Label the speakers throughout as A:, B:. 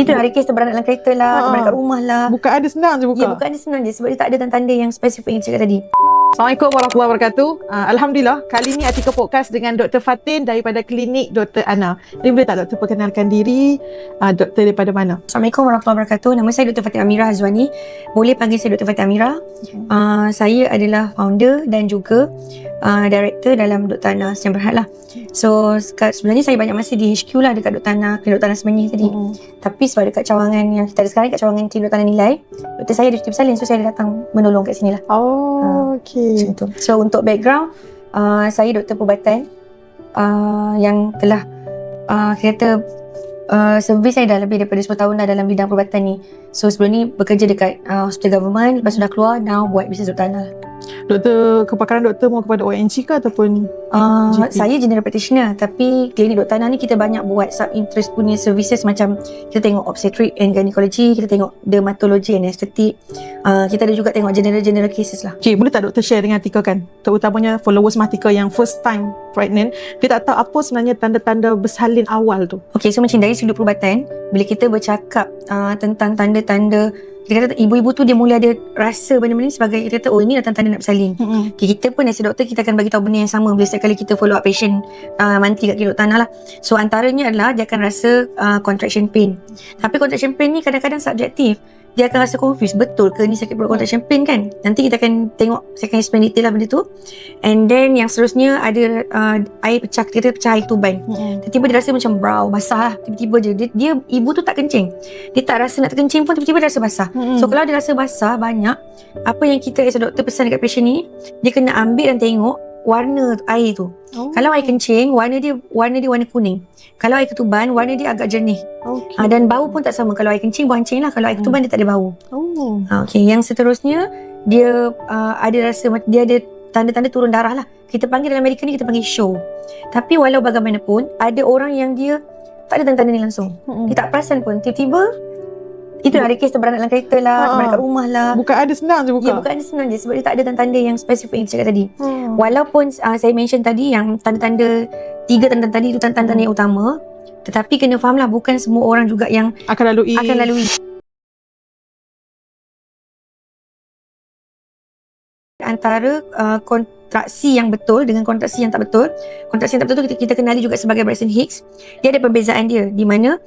A: Itu hari kes terberanak dalam kereta lah, terberanak kat rumah lah.
B: Bukaan dia senang je buka.
A: Ya, bukaan dia senang je sebab dia tak ada tanda-tanda yang spesifik yang saya cakap tadi.
B: Assalamualaikum warahmatullahi wabarakatuh. Alhamdulillah, kali ni Atika Podcast dengan Dr. Fatin daripada klinik Dr. Ana. Jadi boleh tak Dr. perkenalkan diri, doktor daripada mana?
A: Assalamualaikum warahmatullahi wabarakatuh. Nama saya Dr. Fatin Amira Hazwani. Boleh panggil saya Dr. Fatin Amira. Saya adalah founder dan juga director dalam Dr. Ana Senyum Berhad lah. So sebenarnya saya banyak masa di HQ lah dekat Dr. Ana, klinik Dr. Ana Semenyih tadi. Tapi sebab dekat cawangan yang kita ada sekarang, kat cawangan klinik Dr. Ana Nilai, doktor saya ada cuti bersalin, so saya datang menolong kat sini lah.
B: Okey.
A: So untuk background, saya doktor perubatan yang telah kata servis saya dah lebih daripada 10 tahun dah dalam bidang perubatan ni. So sebelum ni bekerja dekat hospital government, lepas tu dah keluar, now buat bisnes Dr. Ana lah.
B: Doktor, kepakaran doktor mau kepada ONC ke ataupun GP?
A: Saya general practitioner, tapi klinik Dr. Ana ni kita banyak buat sub-interest punya services macam kita tengok obstetric and gynecology, kita tengok dermatology and aesthetic, kita ada juga tengok general cases lah.
B: Okey, boleh tak doktor share dengan Atika kan, terutamanya followers Atika yang first time pregnant, dia tak tahu apa sebenarnya tanda-tanda bersalin awal tu.
A: Okey, so macam dari sudut perubatan, bila kita bercakap tentang tanda-tanda, kita kata ibu-ibu tu dia mula ada rasa benda-benda ni sebagai, kita kata oh ini dah tanda-tanda nak bersalin. Okay, kita pun as a doktor kita akan bagi tahu benda yang sama bila setiap kali kita follow up patient monthly kat klinik Dr. Ana lah. So antaranya adalah dia akan rasa contraction pain. Tapi contraction pain ni kadang-kadang subjektif. Dia akan rasa confused, betul ke ni sakit perut contraction pain kan? Nanti kita akan tengok, saya akan explain detail lah benda tu. And then yang seterusnya ada air pecah, kita pecah air tuban. Tiba-tiba dia rasa macam brow basah lah, tiba-tiba je dia ibu tu tak kencing, dia tak rasa nak terkencing pun, tiba-tiba dia rasa basah. So kalau dia rasa basah banyak, apa yang kita as a doktor pesan dekat patient ni, dia kena ambil dan tengok warna air tu. Kalau air kencing, warna dia warna kuning. Kalau air ketuban, warna dia agak jernih. Dan bau pun tak sama. Kalau air kencing, bau hancing lah. Kalau air ketuban, dia tak ada bau. Okey, yang seterusnya dia ada rasa, dia ada tanda-tanda turun darah lah. Kita panggil dalam medical ni, kita panggil show. Tapi walau bagaimanapun, ada orang yang dia tak ada tanda-tanda ni langsung. Dia tak perasan pun. Tiba-tiba itu hari kes terberanak dalam kereta lah, terberanak kat rumah lah.
B: Bukaan dia senang je buka.
A: Ya, bukaan dia senang je sebab dia tak ada tanda-tanda yang spesifik yang saya cakap tadi. Walaupun saya mention tadi yang tanda-tanda, 3 tanda-tanda tadi itu tanda-tanda yang utama, tetapi kena faham lah, bukan semua orang juga yang
B: akan lalui.
A: Antara kontraksi yang betul dengan kontraksi yang tak betul. Kontraksi yang tak betul tu kita kenali juga sebagai Braxton Hicks. Dia ada perbezaan dia, di mana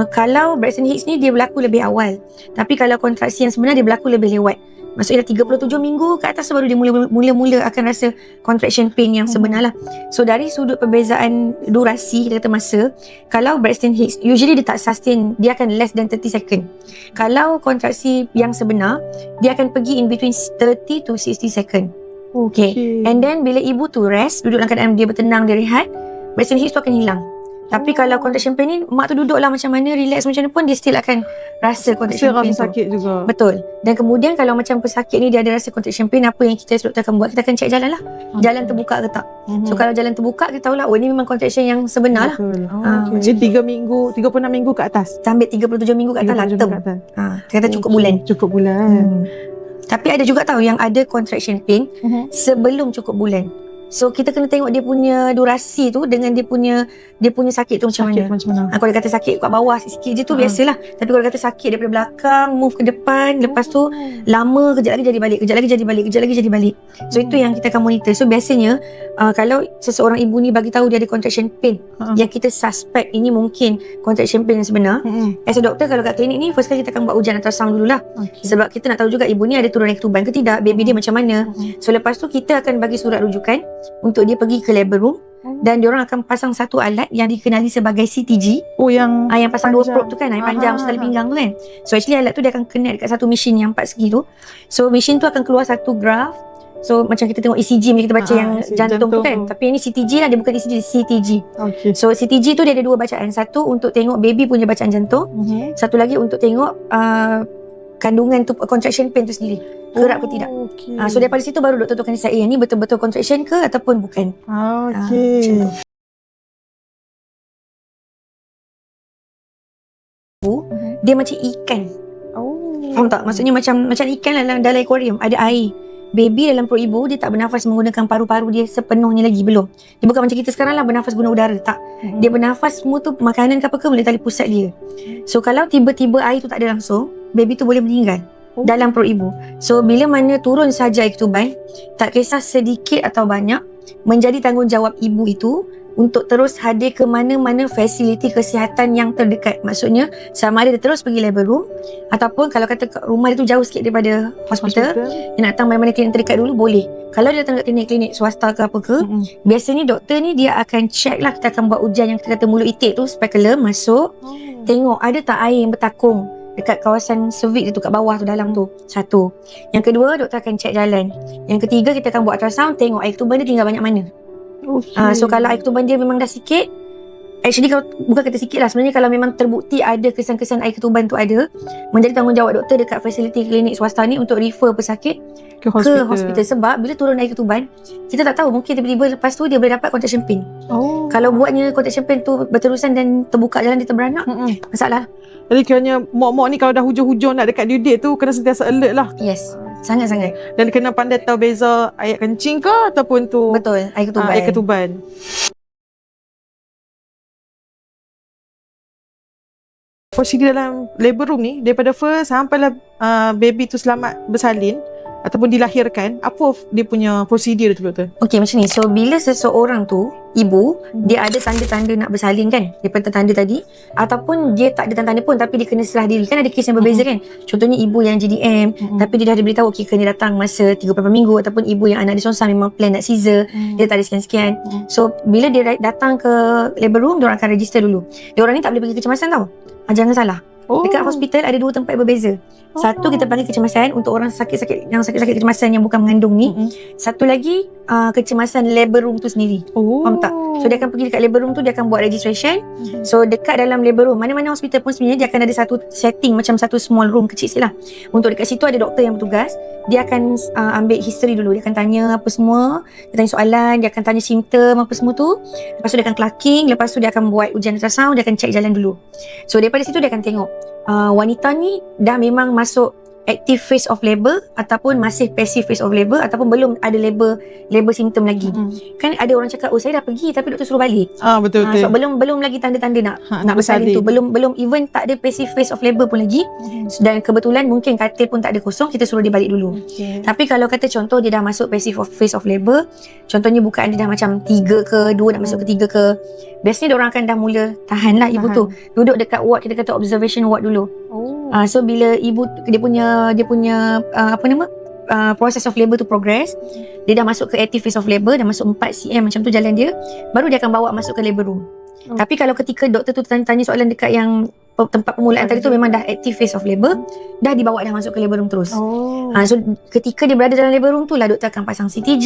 A: kalau Braxton Hicks ni dia berlaku lebih awal, tapi kalau kontraksi yang sebenar dia berlaku lebih lewat. Maksudnya 37 minggu ke atas baru dia mula-mula akan rasa contraction pain yang sebenar lah. So dari sudut perbezaan durasi, kita kata masa, kalau Braxton Hicks usually dia tak sustain, dia akan less than 30 second. Kalau kontraksi yang sebenar, dia akan pergi in between 30 to 60 second. Okay. And then bila ibu tu rest, duduk dalam keadaan dia bertenang, dia rehat, Braxton Hicks tu akan hilang. Tapi kalau contraction pain ni, mak tu duduk lah macam mana, relax macam mana pun, dia still akan rasa contraction pain tu.
B: Sakit juga.
A: Betul. Dan kemudian kalau macam pesakit ni dia ada rasa contraction pain, apa yang kita doktor akan buat, kita akan check jalan lah. Jalan terbuka ke tak. So kalau jalan terbuka, kita tahulah oh ini memang contraction yang sebenar lah.
B: Jadi 36 minggu ke atas.
A: Sampai 37 minggu ke atas lah, term. Kita kata cukup bulan.
B: Cukup bulan.
A: Tapi ada juga tahu yang ada contraction pain sebelum cukup bulan. So kita kena tengok dia punya durasi tu dengan dia punya sakit tu macam mana. Kalau dia kata sakit kat bawah sikit je tu biasalah. Tapi kalau dia kata sakit daripada belakang move ke depan, lepas tu lama, kejap lagi jadi balik, kejap lagi jadi balik. So itu yang kita akan monitor. So biasanya kalau seseorang ibu ni bagi tahu dia ada contraction pain yang kita suspect ini mungkin contraction pain yang sebenar, as a doktor kalau kat klinik ni first kali kita akan buat ujian ultrasound dululah. Sebab kita nak tahu juga ibu ni ada turunan ketuban ke tidak, baby dia macam mana. So lepas tu kita akan bagi surat rujukan untuk dia pergi ke labor room, dan diorang akan pasang satu alat yang dikenali sebagai CTG.
B: Yang
A: pasang
B: panjang.
A: 2 probe tu kan, yang panjang macam tali pinggang tu kan. So actually alat tu dia akan connect dekat satu mesin yang 4 segi tu. So mesin tu akan keluar satu graph. So macam kita tengok ECG bila kita baca yang jantung tu kan. Tapi ini CTG lah, dia bukan ECG, dia CTG. So CTG tu dia ada 2 bacaan. Satu untuk tengok baby punya bacaan jantung, satu lagi untuk tengok kandungan tu, contraction pain tu sendiri, gerak ke tidak. So daripada situ baru doktor tu akan decide yang ni betul-betul contraction ke ataupun bukan. Macam tu. Dia macam ikan. Faham tak? Maksudnya macam ikan dalam aquarium ada air. baby dalam perut ibu dia tak bernafas menggunakan paru-paru dia sepenuhnya lagi, belum. Dia bukan macam kita sekarang lah bernafas guna udara, tak. Dia bernafas semua tu makanan ke apa ke melalui tali pusat dia. So kalau tiba-tiba air tu tak ada langsung, baby tu boleh meninggal dalam perut ibu. So bila mana turun saja air ketuban, tak kisah sedikit atau banyak, menjadi tanggungjawab ibu itu untuk terus hadir ke mana-mana fasiliti kesihatan yang terdekat. Maksudnya sama ada dia terus pergi labor room, ataupun kalau kata rumah dia tu jauh sikit daripada hospital, dia nak datang mana-mana klinik terdekat dulu, boleh. Kalau dia datang kat klinik swasta ke apa ke, biasanya doktor ni dia akan check lah. Kita akan buat ujian yang kita kata mulut itik tu, speculum masuk, tengok ada tak air yang bertakung dekat kawasan cervix tu, kat bawah tu, dalam tu. Satu. Yang kedua, doktor akan check jalan. Yang ketiga, kita akan buat ultrasound, tengok air ketuban dia tinggal banyak mana. So kalau air ketuban dia memang dah sikit, actually kalau bukan kata sikit lah, sebenarnya kalau memang terbukti ada kesan-kesan air ketuban tu ada, menjadi tanggungjawab doktor dekat fasiliti klinik swasta ni untuk refer pesakit ke hospital. Sebab bila turun air ketuban, kita tak tahu, mungkin tiba-tiba lepas tu dia boleh dapat contraction pain. Kalau buatnya contraction pain tu berterusan dan terbuka jalan dia terberanak, masalah.
B: Jadi kiranya mak-mak ni kalau dah hujung-hujung nak dekat due date tu, kena sentiasa alert lah.
A: Yes, sangat-sangat.
B: Dan kena pandai tahu beza air kencing ke ataupun tu
A: betul, air ketuban.
B: Air ketuban. Prosedur dalam labor room ni, daripada first sampailah baby tu selamat bersalin ataupun dilahirkan, apa dia punya prosedur tu, doktor?
A: Okey, macam ni. So bila seseorang tu, ibu, dia ada tanda-tanda nak bersalin kan, daripada tanda tadi, ataupun dia tak ada tanda-tanda pun tapi dia kena serah diri. Kan ada kes yang berbeza kan. Contohnya ibu yang GDM tapi dia dah diberitahu okey kena datang masa 38 minggu, ataupun ibu yang anak dia sonsang memang plan nak caesar, dia tak ada sekian-sekian. So bila dia datang ke labor room, diorang akan register dulu. Diorang ni tak boleh pergi kecemasan tau. Jangan salah. Dekat hospital ada dua tempat berbeza. Satu kita panggil kecemasan untuk orang sakit-sakit, yang sakit-sakit kecemasan yang bukan mengandung ni. Satu lagi kecemasan labor room tu sendiri. Faham tak? So dia akan pergi dekat labor room tu, dia akan buat registration. So dekat dalam labor room, mana-mana hospital pun sebenarnya dia akan ada satu setting macam satu small room kecil sikit lah. Untuk dekat situ ada doktor yang bertugas. Dia akan ambil history dulu. Dia akan tanya apa semua, dia tanya soalan, dia akan tanya simptom apa semua tu. Lepas tu dia akan clocking, lepas tu dia akan buat ujian ultrasound, dia akan check jalan dulu. So daripada situ dia akan tengok wanita ni dah memang masuk active phase of labor ataupun masih passive phase of labor, ataupun belum ada labor symptom lagi. Kan ada orang cakap, oh saya dah pergi tapi doktor suruh balik.
B: Betul-betul.
A: So belum lagi tanda-tanda nak bersalin tu. Belum even tak ada passive phase of labor pun lagi. Dan kebetulan mungkin katil pun tak ada kosong, kita suruh dia balik dulu. Tapi kalau kata contoh dia dah masuk passive phase of labor, contohnya bukaan dia dah macam 3 ke 2 nak masuk ke 3 ke, biasanya diorang akan dah mula tahan lah ibu tu. Duduk dekat ward, kita kata observation ward dulu. So bila ibu dia punya process of labor tu progress, dia dah masuk ke active phase of labor, dah masuk 4 cm macam tu jalan dia, baru dia akan bawa masuk ke labor room. Tapi kalau ketika doktor tu tanya soalan dekat yang tempat permulaan tadi tu memang dah active phase of labor, dah dibawa dah masuk ke labor room terus. So ketika dia berada dalam labor room tu lah doktor akan pasang CTG,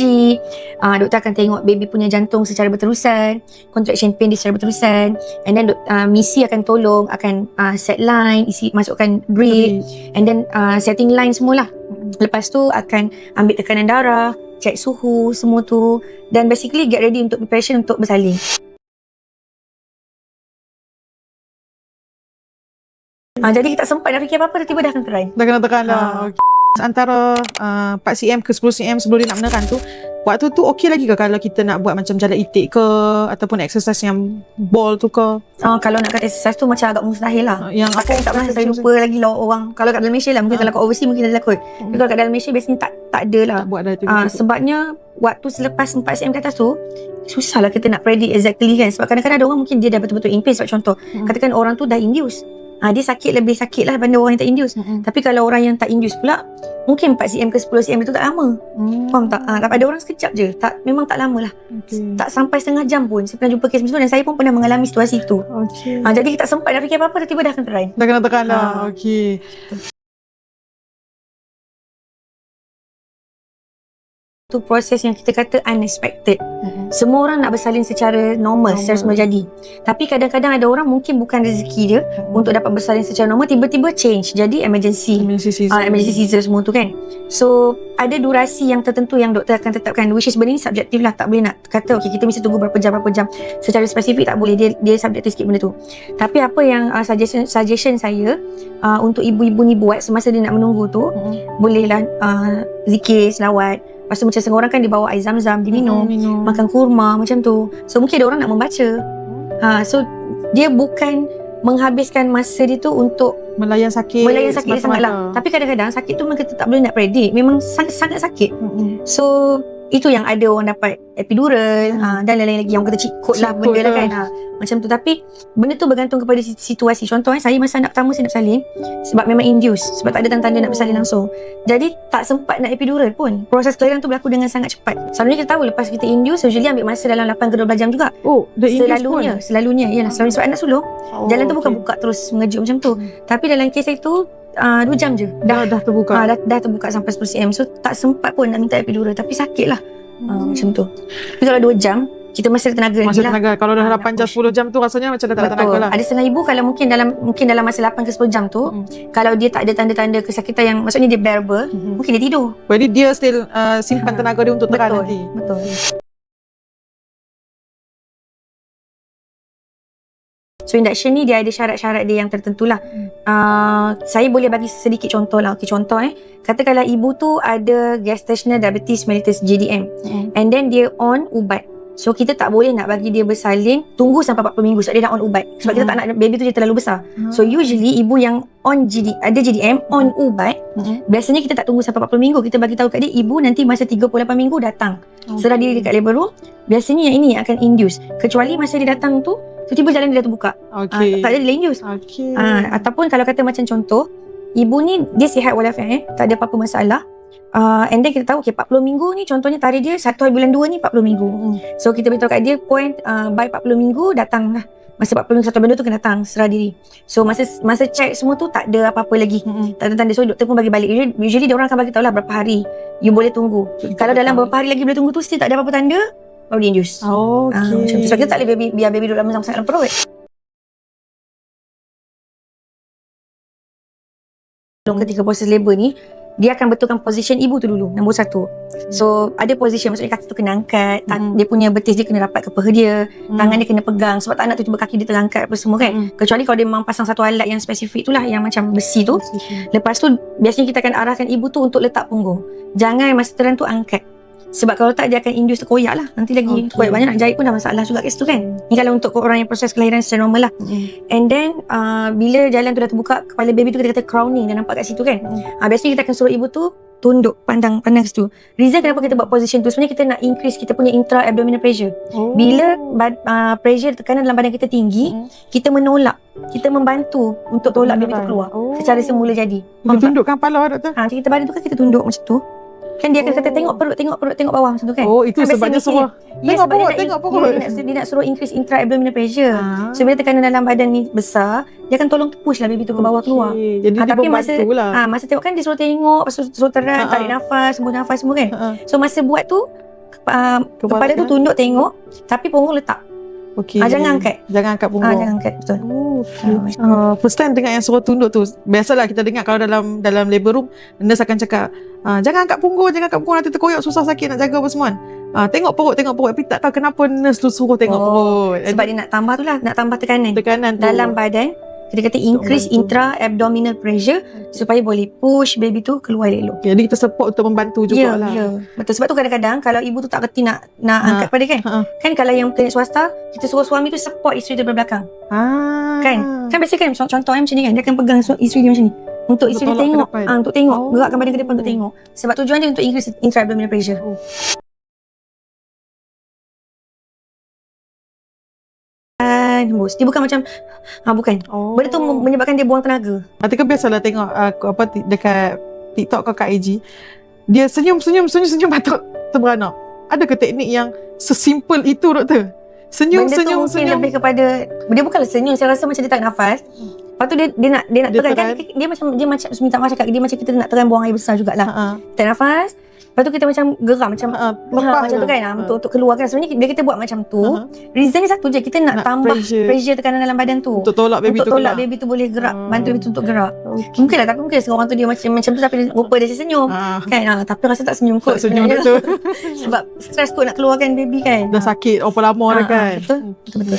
A: doktor akan tengok baby punya jantung secara berterusan, contraction pain dia secara berterusan, and then misi akan tolong, akan set line, masukkan drip, and then setting line semualah. Lepas tu akan ambil tekanan darah, cek suhu semua tu, dan basically get ready untuk preparation untuk bersalin. Jadi kita tak sempat nak fikir apa-apa, tiba-tiba dah akan terai.
B: Dah kena tekan dah. Antara 4 cm ke 10 cm sebelum dia nak menekan tu, waktu tu okey lagi ke kalau kita nak buat macam jalan itik ke ataupun exercise yang ball tu ke?
A: Kalau nak kata exercise tu macam agak mustahil lah.
B: Yang
A: apa tak pernah saya lupa lagi lah orang. Kalau kat dalam Malaysia lah, mungkin kalau kat overseas mungkin dah lakut. Tapi kalau kat dalam Malaysia biasanya tak ada lah.
B: Buat dah tu.
A: Sebabnya waktu selepas 4 cm ke atas tu, susah lah kita nak predict exactly kan. Sebab kadang-kadang ada orang mungkin dia dah betul-betul in pain. Sebab contoh, katakan orang tu dah induce, dia lebih sakit lah daripada orang yang tak induce. Tapi kalau orang yang tak induce pula, mungkin 4 cm ke 10 cm tu tak lama. Faham tak? Tapi ada orang sekejap je, memang tak lama lah. Tak sampai setengah jam pun saya pernah jumpa kes macam tu, dan saya pun pernah mengalami situasi tu. Jadi kita tak sempat nak fikir apa-apa, tiba-tiba dah akan terai.
B: Dah kena tekan dah. Okey.
A: satu proses yang kita kata unexpected. Semua orang nak bersalin secara normal, secara semula jadi. Tapi kadang-kadang ada orang mungkin bukan rezeki dia untuk dapat bersalin secara normal, tiba-tiba change jadi emergency Caesar semua tu kan. So ada durasi yang tertentu yang doktor akan tetapkan, which is benda ni subjektif lah, tak boleh nak kata okay kita mesti tunggu berapa jam secara spesifik, tak boleh, dia subjektif sikit benda tu. Tapi apa yang suggestion saya untuk ibu-ibu ni buat semasa dia nak menunggu tu, bolehlah zikir, selawat. Lepas tu macam setengah orang kan dia bawa air zam-zam, dia minum, makan kurma macam tu. So mungkin ada orang nak membaca. So dia bukan menghabiskan masa dia tu untuk
B: melayan sakit
A: dia sangatlah. Tapi kadang-kadang sakit tu memang kita tak boleh nak predict, memang sangat-sangat sakit. So itu yang ada orang dapat epidural dan lain-lain lagi yang orang kata cheat code lah benda lah kan. Macam tu. Tapi benda tu bergantung kepada situasi. Contoh saya masa anak pertama saya nak bersalin sebab memang induce, sebab tak ada tanda-tanda nak bersalin langsung. Jadi tak sempat nak epidural pun. Proses kelahiran tu berlaku dengan sangat cepat. Selalunya kita tahu lepas kita induce usually ambil masa dalam 8 ke 12 jam juga. Selalunya yalah, selalunya sebab anak sulung jalan tu bukan buka terus mengejut macam tu. Tapi dalam kes itu 2 jam je dah terbuka. Dah terbuka sampai 10 cm. So tak sempat pun nak minta epidural, tapi sakit lah. Macam tu. Tapi kalau 2 jam kita masih ada tenaga lagi lah.
B: Kalau dah 8 jam 10 jam tu rasanya macam dah tak ada tenaga lah. Ada
A: setengah ibu kalau mungkin dalam masa 8 ke 10 jam tu kalau dia tak ada tanda-tanda kesakitan yang maksudnya dia bearable, mungkin dia tidur.
B: Jadi dia still simpan tenaga dia untuk tekan nanti.
A: Betul. So induction ni dia ada syarat-syarat dia yang tertentu lah. Saya boleh bagi sedikit contoh lah. Okay, contoh katakanlah ibu tu ada gestational diabetes mellitus GDM, and then dia on ubat. So kita tak boleh nak bagi dia bersalin tunggu sampai 40 minggu sebab dia dah on ubat. Sebab kita tak nak baby tu dia terlalu besar. So usually ibu yang on ada GDM on ubat, biasanya kita tak tunggu sampai 40 minggu. Kita bagi tahu kat dia ibu nanti masa 38 minggu datang. Serah diri dekat labor room. Biasanya yang ini yang akan induce. Kecuali masa dia datang tu tiba-tiba jalan dia dah terbuka. Tak ada delay induce. Ataupun kalau kata macam contoh, ibu ni dia sihat walafiat, tak ada apa-apa masalah. And then kita tahu 40 minggu ni contohnya tarikh dia 1 hari bulan 2 ni 40 minggu. So kita beritahu kat dia point by 40 minggu datang lah. Masa 40 minggu satu benda tu kena datang, serah diri. So masa check semua tu tak ada apa-apa lagi. Tak ada tanda. So doktor pun bagi balik. Usually dia orang akan bagi tahu lah berapa hari you boleh tunggu. Kalau dalam berapa hari lagi boleh tunggu tu still tak ada apa-apa tanda, baru dia induce. Macam tu. So kita tak boleh biar baby duduk dalam sangat dalam perut. Ketika proses labor ni, dia akan betulkan position ibu tu dulu, nombor 1. So ada position, maksudnya kaki tu kena angkat, dia punya betis dia kena rapat ke paha dia, tangan dia kena pegang sebab tak nak tiba-tiba kaki dia terangkat apa semua kan. Kecuali kalau dia memang pasang satu alat yang spesifik tu lah, yang macam besi tu. Lepas tu biasanya kita akan arahkan ibu tu untuk letak punggung. Jangan masa teran tu angkat. Sebab kalau tak dia akan induce terkoyak lah. Nanti lagi koyak banyak, nak jahit pun dah masalah juga kat situ kan. Ni kalau untuk orang yang proses kelahiran secara normal lah. And then bila jalan tu dah terbuka, kepala baby tu kita kata crowning, dah nampak kat situ kan. Biasanya kita akan suruh ibu tu tunduk, pandang ke situ. Reason kenapa kita buat position tu, sebenarnya kita nak increase kita punya intra-abdominal pressure. Bila pressure, tekanan dalam badan kita tinggi, kita menolak, kita membantu untuk tolak baby tu keluar secara semula jadi.
B: Tundukkan kepala doktor.
A: Kita badan tu kan kita tunduk macam tu. Kan dia akan kata tengok perut, tengok bawah macam tu kan.
B: Itu kan sebab dia suruh tengok perut.
A: Dia nak suruh increase intra-abdominal pressure. So bila tekanan dalam badan ni besar, dia akan tolong push lah baby tu ke bawah keluar.
B: Jadi dia
A: tapi
B: membantulah.
A: masa tengok kan dia suruh tengok, lepas tu suruh teran, tarik nafas, sembun nafas semua kan. So masa buat tu kepala tu tunduk tengok, tapi punggung letak. Jangan angkat.
B: Jangan angkat punggung.
A: Jangan angkat, betul.
B: First time dengar yang suruh tunduk tu. Biasalah kita dengar kalau dalam labor room, nurse akan cakap, jangan angkat punggung, nanti terkoyak, susah sakit nak jaga apa semua. Tengok perut. Tapi tak tahu kenapa nurse tu suruh tengok perut.
A: Sebab dia nak tambah tu lah, nak tambah tekanan
B: tu
A: dalam badan. Kita kata increase intra-abdominal pressure supaya boleh push baby tu keluar elok.
B: Jadi kita support untuk membantu jugalah.
A: Ya. Betul. Sebab tu kadang-kadang kalau ibu tu tak reti nak angkat pada kan. Kan kalau yang klinik swasta, kita suruh suami tu support isteri dia belakang. Kan biasa kan contoh macam ni kan, dia akan pegang isteri dia macam ni. Untuk isteri dia tengok, untuk tengok, gerakkan badan ke depan untuk tengok. Sebab tujuan dia untuk increase intra-abdominal pressure. Dia bukan macam bukan. Benda tu menyebabkan dia buang tenaga.
B: Nanti kan biasalah tengok dekat TikTok ke kat IG, dia senyum batuk terberanak. Ada ke teknik yang sesimpel itu doktor? Senyum
A: mungkin lebih kepada, dia bukanlah senyum, saya rasa macam dia tak nafas. Lepas tu dia nak teran kan, dia macam minta maaf cakap, dia macam kita nak teran buang air besar jugalah. Tak nafas. Lepas tu kita macam gerak macam
B: lepas
A: macam tu kan untuk keluarkan. Sebenarnya bila kita buat macam tu, reason dia satu je, kita nak tambah pressure tekanan dalam badan tu.
B: Untuk tolak baby tu keluar.
A: Baby tu boleh gerak, bantu baby tu untuk gerak. Mungkin lah, tapi mungkin seorang tu dia macam tu tapi rupa dia senyum. Kan? Tapi rasa tak senyum kot.
B: Tak senyum betul.
A: Sebab stres kot nak keluarkan baby kan.
B: Dah sakit berapa lama dah kan.
A: Betul.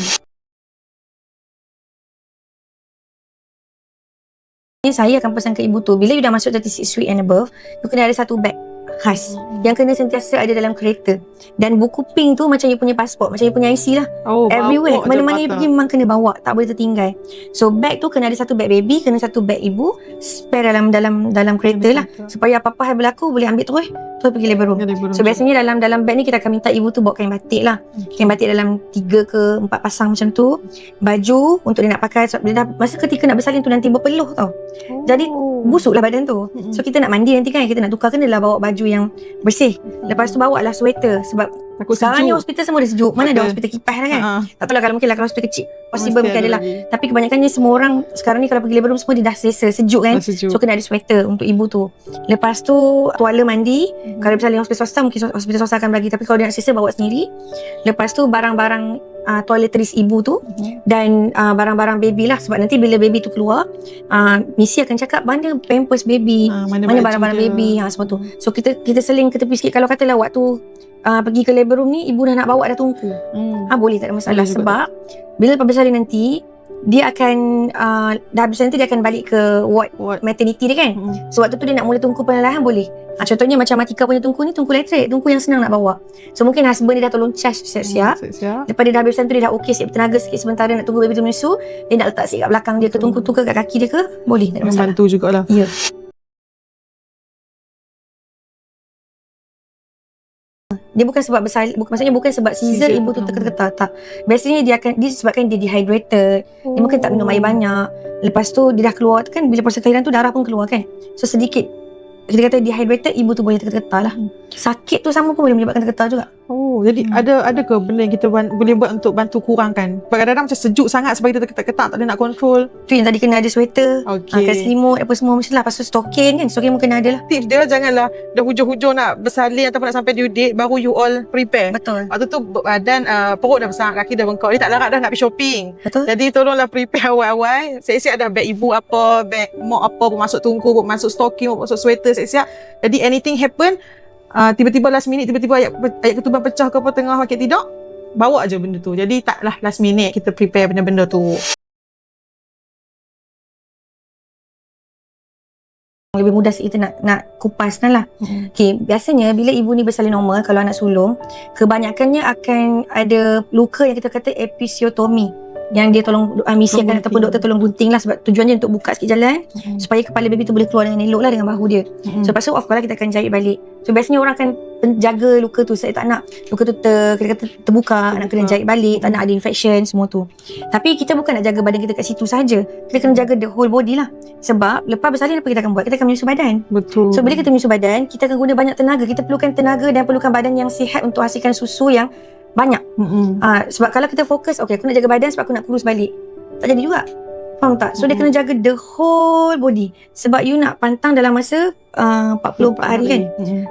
A: Saya akan pesan ke ibu tu, bila you dah masuk 36 week and above, you kena ada satu bag khas yang kena sentiasa ada dalam kereta. Dan buku pink tu macam you punya pasport, macam you punya IC lah. Everywhere, mana-mana you pergi memang kena bawa, tak boleh tertinggal. So bag tu kena ada satu bag baby, kena satu bag ibu, spare dalam kereta lah, supaya apa-apa hal berlaku boleh ambil terus pergi labor room. So biasanya dalam bag ni kita akan minta ibu tu bawa kain batik lah. Kain batik dalam 3 ke 4 pasang macam tu. Baju untuk dia nak pakai sebab dia dah, masa ketika nak bersalin tu nanti berpeluh tau. Jadi busuk lah badan tu. So kita nak mandi nanti kan, kita nak tukar, kenalah bawa baju yang bersih. Lepas tu bawa lah sweater sebab
B: takut
A: sekarang
B: sejuk.
A: ni hospital semua dah sejuk. Mana ada hospital kipas lah kan. Tak tahu lah kalau mungkin lah kalau hospital kecil possible mungkin adalah. Tapi kebanyakannya semua orang sekarang ni kalau pergi labor room semua dia dah selesa sejuk kan. So kena ada sweater untuk ibu tu. Lepas tu tuala mandi. Kalau misalnya hospital swasta mungkin hospital swasta akan bagi, tapi kalau dia nak selesa bawa sendiri. Lepas tu barang-barang toiletries ibu tu dan barang-barang baby lah, sebab nanti bila baby tu keluar misi akan cakap mana pampers baby, mana barang-barang baby semua tu. So kita seling ke tepi sikit. Kalau katalah waktu pergi ke labor room ni ibu dah nak bawa dah tungku, boleh, tak ada masalah. Sebab bila lepas bersalin nanti dia akan dah habis nanti dia akan balik ke ward maternity dia kan. So waktu tu dia nak mula tungku perlahan boleh. Contohnya macam Atika punya tungku ni tungku elektrik, tungku yang senang nak bawa. So mungkin husband dia dah tolong charge siap-siap. Lepas dia dah habis tu dia dah okey, siap tenaga sikit sementara nak tunggu baby tu menyusu, dia nak letak sikit kat belakang dia ke tungku tu ke kat kaki dia ke, boleh, tak ada masalah.
B: Membantu jugalah.
A: Ya. Dia bukan sebab maksudnya bukan sebab seizure ibu tu terketar, tak. Biasanya dia disebabkan dia dehydrated. Dia mungkin tak minum air banyak. Lepas tu dia dah keluar kan, bila proses kelahiran tu darah pun keluar kan. So sedikit kita kata dehydrated, ibu tu boleh terketar lah. Sakit tu sama pun boleh menyebabkan terketar juga.
B: Jadi ada ke benda yang kita boleh buat untuk bantu kurangkan? Kadang-kadang macam sejuk sangat sebab kita ketat-ketat, tak boleh nak kontrol.
A: Tu yang tadi kena ada sweater, kena selimut, apa semua mesti lah. Lepas tu stocking mungkin kena ada lah.
B: Tips dia janganlah dah hujung-hujung nak bersalin ataupun nak sampai due date baru you all prepare.
A: Betul.
B: Waktu tu badan perut dah besar, kaki dah bengkak, dia tak larat dah nak pergi shopping.
A: Betul.
B: Jadi tolonglah prepare awal-awal. Siap-siap ada beg ibu apa, beg mak apa, masuk tungku, masuk stocking, masuk sweater, siap-siap. Jadi anything happen, tiba-tiba last minute, tiba-tiba ayat ketuban pecah ke apa tengah wakil tidur, bawa je benda tu. Jadi taklah last minute kita prepare benda-benda tu.
A: Lebih mudah sikit kita nak kupaskan lah. Okay, biasanya bila ibu ni bersalin normal, kalau anak sulung, kebanyakannya akan ada luka yang kita kata episiotomi, yang dia tolong misi akan ataupun doktor tolong gunting lah, sebab tujuannya untuk buka sikit jalan supaya kepala baby tu boleh keluar dengan elok lah dengan bahu dia. So lepas tu of course lah kita akan jahit balik. So biasanya orang akan jaga luka tu, saya tak nak luka tu kita kata terbuka, nak kena jahit balik, tak nak ada infection semua tu. Tapi kita bukan nak jaga badan kita kat situ saja, kita kena jaga the whole body lah. Sebab lepas bersalin apa kita akan buat? Kita akan menyusu badan.
B: Betul.
A: So bila kita menyusu badan, kita akan guna banyak tenaga. Kita perlukan tenaga dan perlukan badan yang sihat untuk hasilkan susu yang banyak. Sebab kalau kita fokus, okay, aku nak jaga badan sebab aku nak kurus balik, tak jadi juga. Faham tak? So dia kena jaga the whole body. Sebab you nak pantang dalam masa 44 hari kan.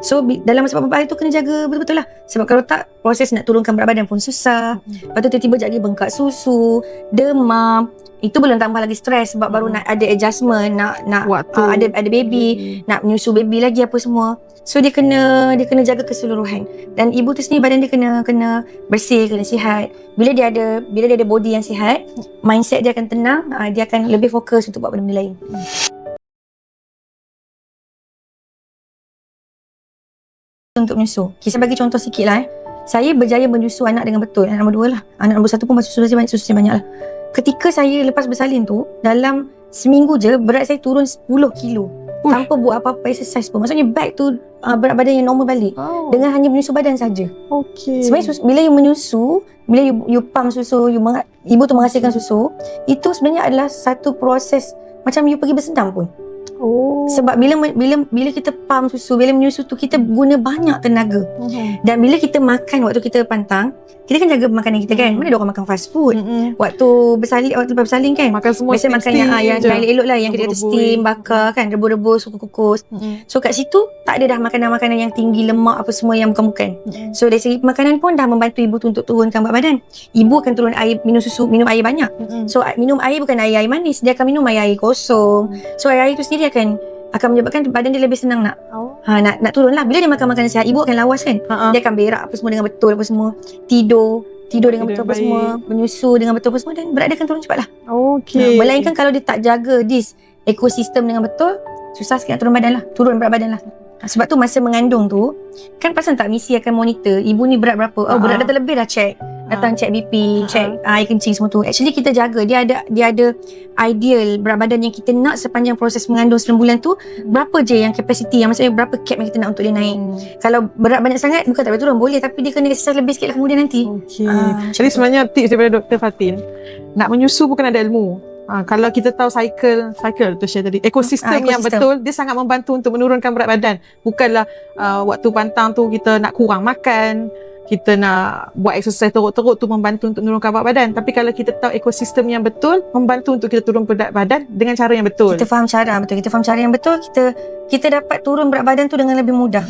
A: So dalam masa 44 hari tu kena jaga betul-betul lah. Sebab kalau tak, proses nak turunkan berat badan pun susah. Lepas tu tiba-tiba jadi bengkak susu, demam. Itu belum tambah lagi stres sebab baru nak ada adjustment, nak ada baby, nak menyusu baby lagi apa semua. So dia kena jaga keseluruhan. Dan ibu tu sendiri badan dia kena bersih, kena sihat. Bila dia ada body yang sihat, mindset dia akan tenang, dia akan lebih fokus untuk buat benda-benda lain. Untuk menyusu, saya bagi contoh sikit lah. Saya berjaya menyusu anak dengan betul. Anak nombor 2 lah. Anak nombor 1 pun susu saya banyak lah. Ketika saya lepas bersalin tu, dalam seminggu je berat saya turun 10 kilo. Tanpa buat apa-apa exercise pun. Maksudnya back tu berat badan yang normal balik. Dengan hanya menyusu badan saja. Sebenarnya bila you menyusu, bila you pump susu, ibu tu menghasilkan susu, itu sebenarnya adalah satu proses macam you pergi bersenam pun. Sebab bila kita pump susu, bila menyusu tu kita guna banyak tenaga. Dan bila kita makan waktu kita pantang, kita kan jaga makanan kita kan. Mana ada orang makan fast food. Waktu lepas bersalin kan,
B: Makan semua
A: biasa makan yang elok lah, yang kita kata steam, bakar kan, rebus-rebus, kukus. So kat situ tak ada dah makanan-makanan yang tinggi lemak apa semua yang bukan-bukan. So dari segi makanan pun dah membantu ibu tu untuk turunkan berat badan. Ibu akan turun air, minum susu, minum air banyak. So minum air bukan air manis, dia akan minum air kosong. So air tu sendiri akan menyebabkan badan dia lebih senang nak nak turun lah. Bila dia makan makanan sihat, ibu akan lawas kan. Dia akan berak apa semua dengan betul apa semua. Tidur dengan betul apa semua, menyusu dengan betul apa semua, dan berat dia akan turun cepatlah. Melainkan kalau dia tak jaga this ekosistem dengan betul, susah sikit nak turun berat badan lah. Sebab tu masa mengandung tu kan, perasan tak misi akan monitor ibu ni berat berapa. Berat dah terlebih dah, datang cek BP, cek air kencing semua tu. Actually kita jaga, dia ada ideal berat badan yang kita nak sepanjang proses mengandung 9 bulan tu. Berapa je yang capacity, yang maksudnya berapa cap yang kita nak untuk dia naik. Kalau berat banyak sangat, bukan tak boleh turun, boleh, tapi dia kena exercise lebih sikit lah kemudian nanti.
B: Jadi sebenarnya tips daripada Dr. Fatin, nak menyusu bukan ada ilmu. Kalau kita tahu cycle tu share tadi, ekosistem yang betul, dia sangat membantu untuk menurunkan berat badan. Bukanlah waktu pantang tu kita nak kurang makan, kita nak buat exercise teruk-teruk tu membantu untuk menurunkan berat badan. Tapi kalau kita tahu ekosistem yang betul, membantu untuk kita turun berat badan dengan cara yang betul.
A: Kita faham cara yang betul, kita dapat turun berat badan tu dengan lebih mudah.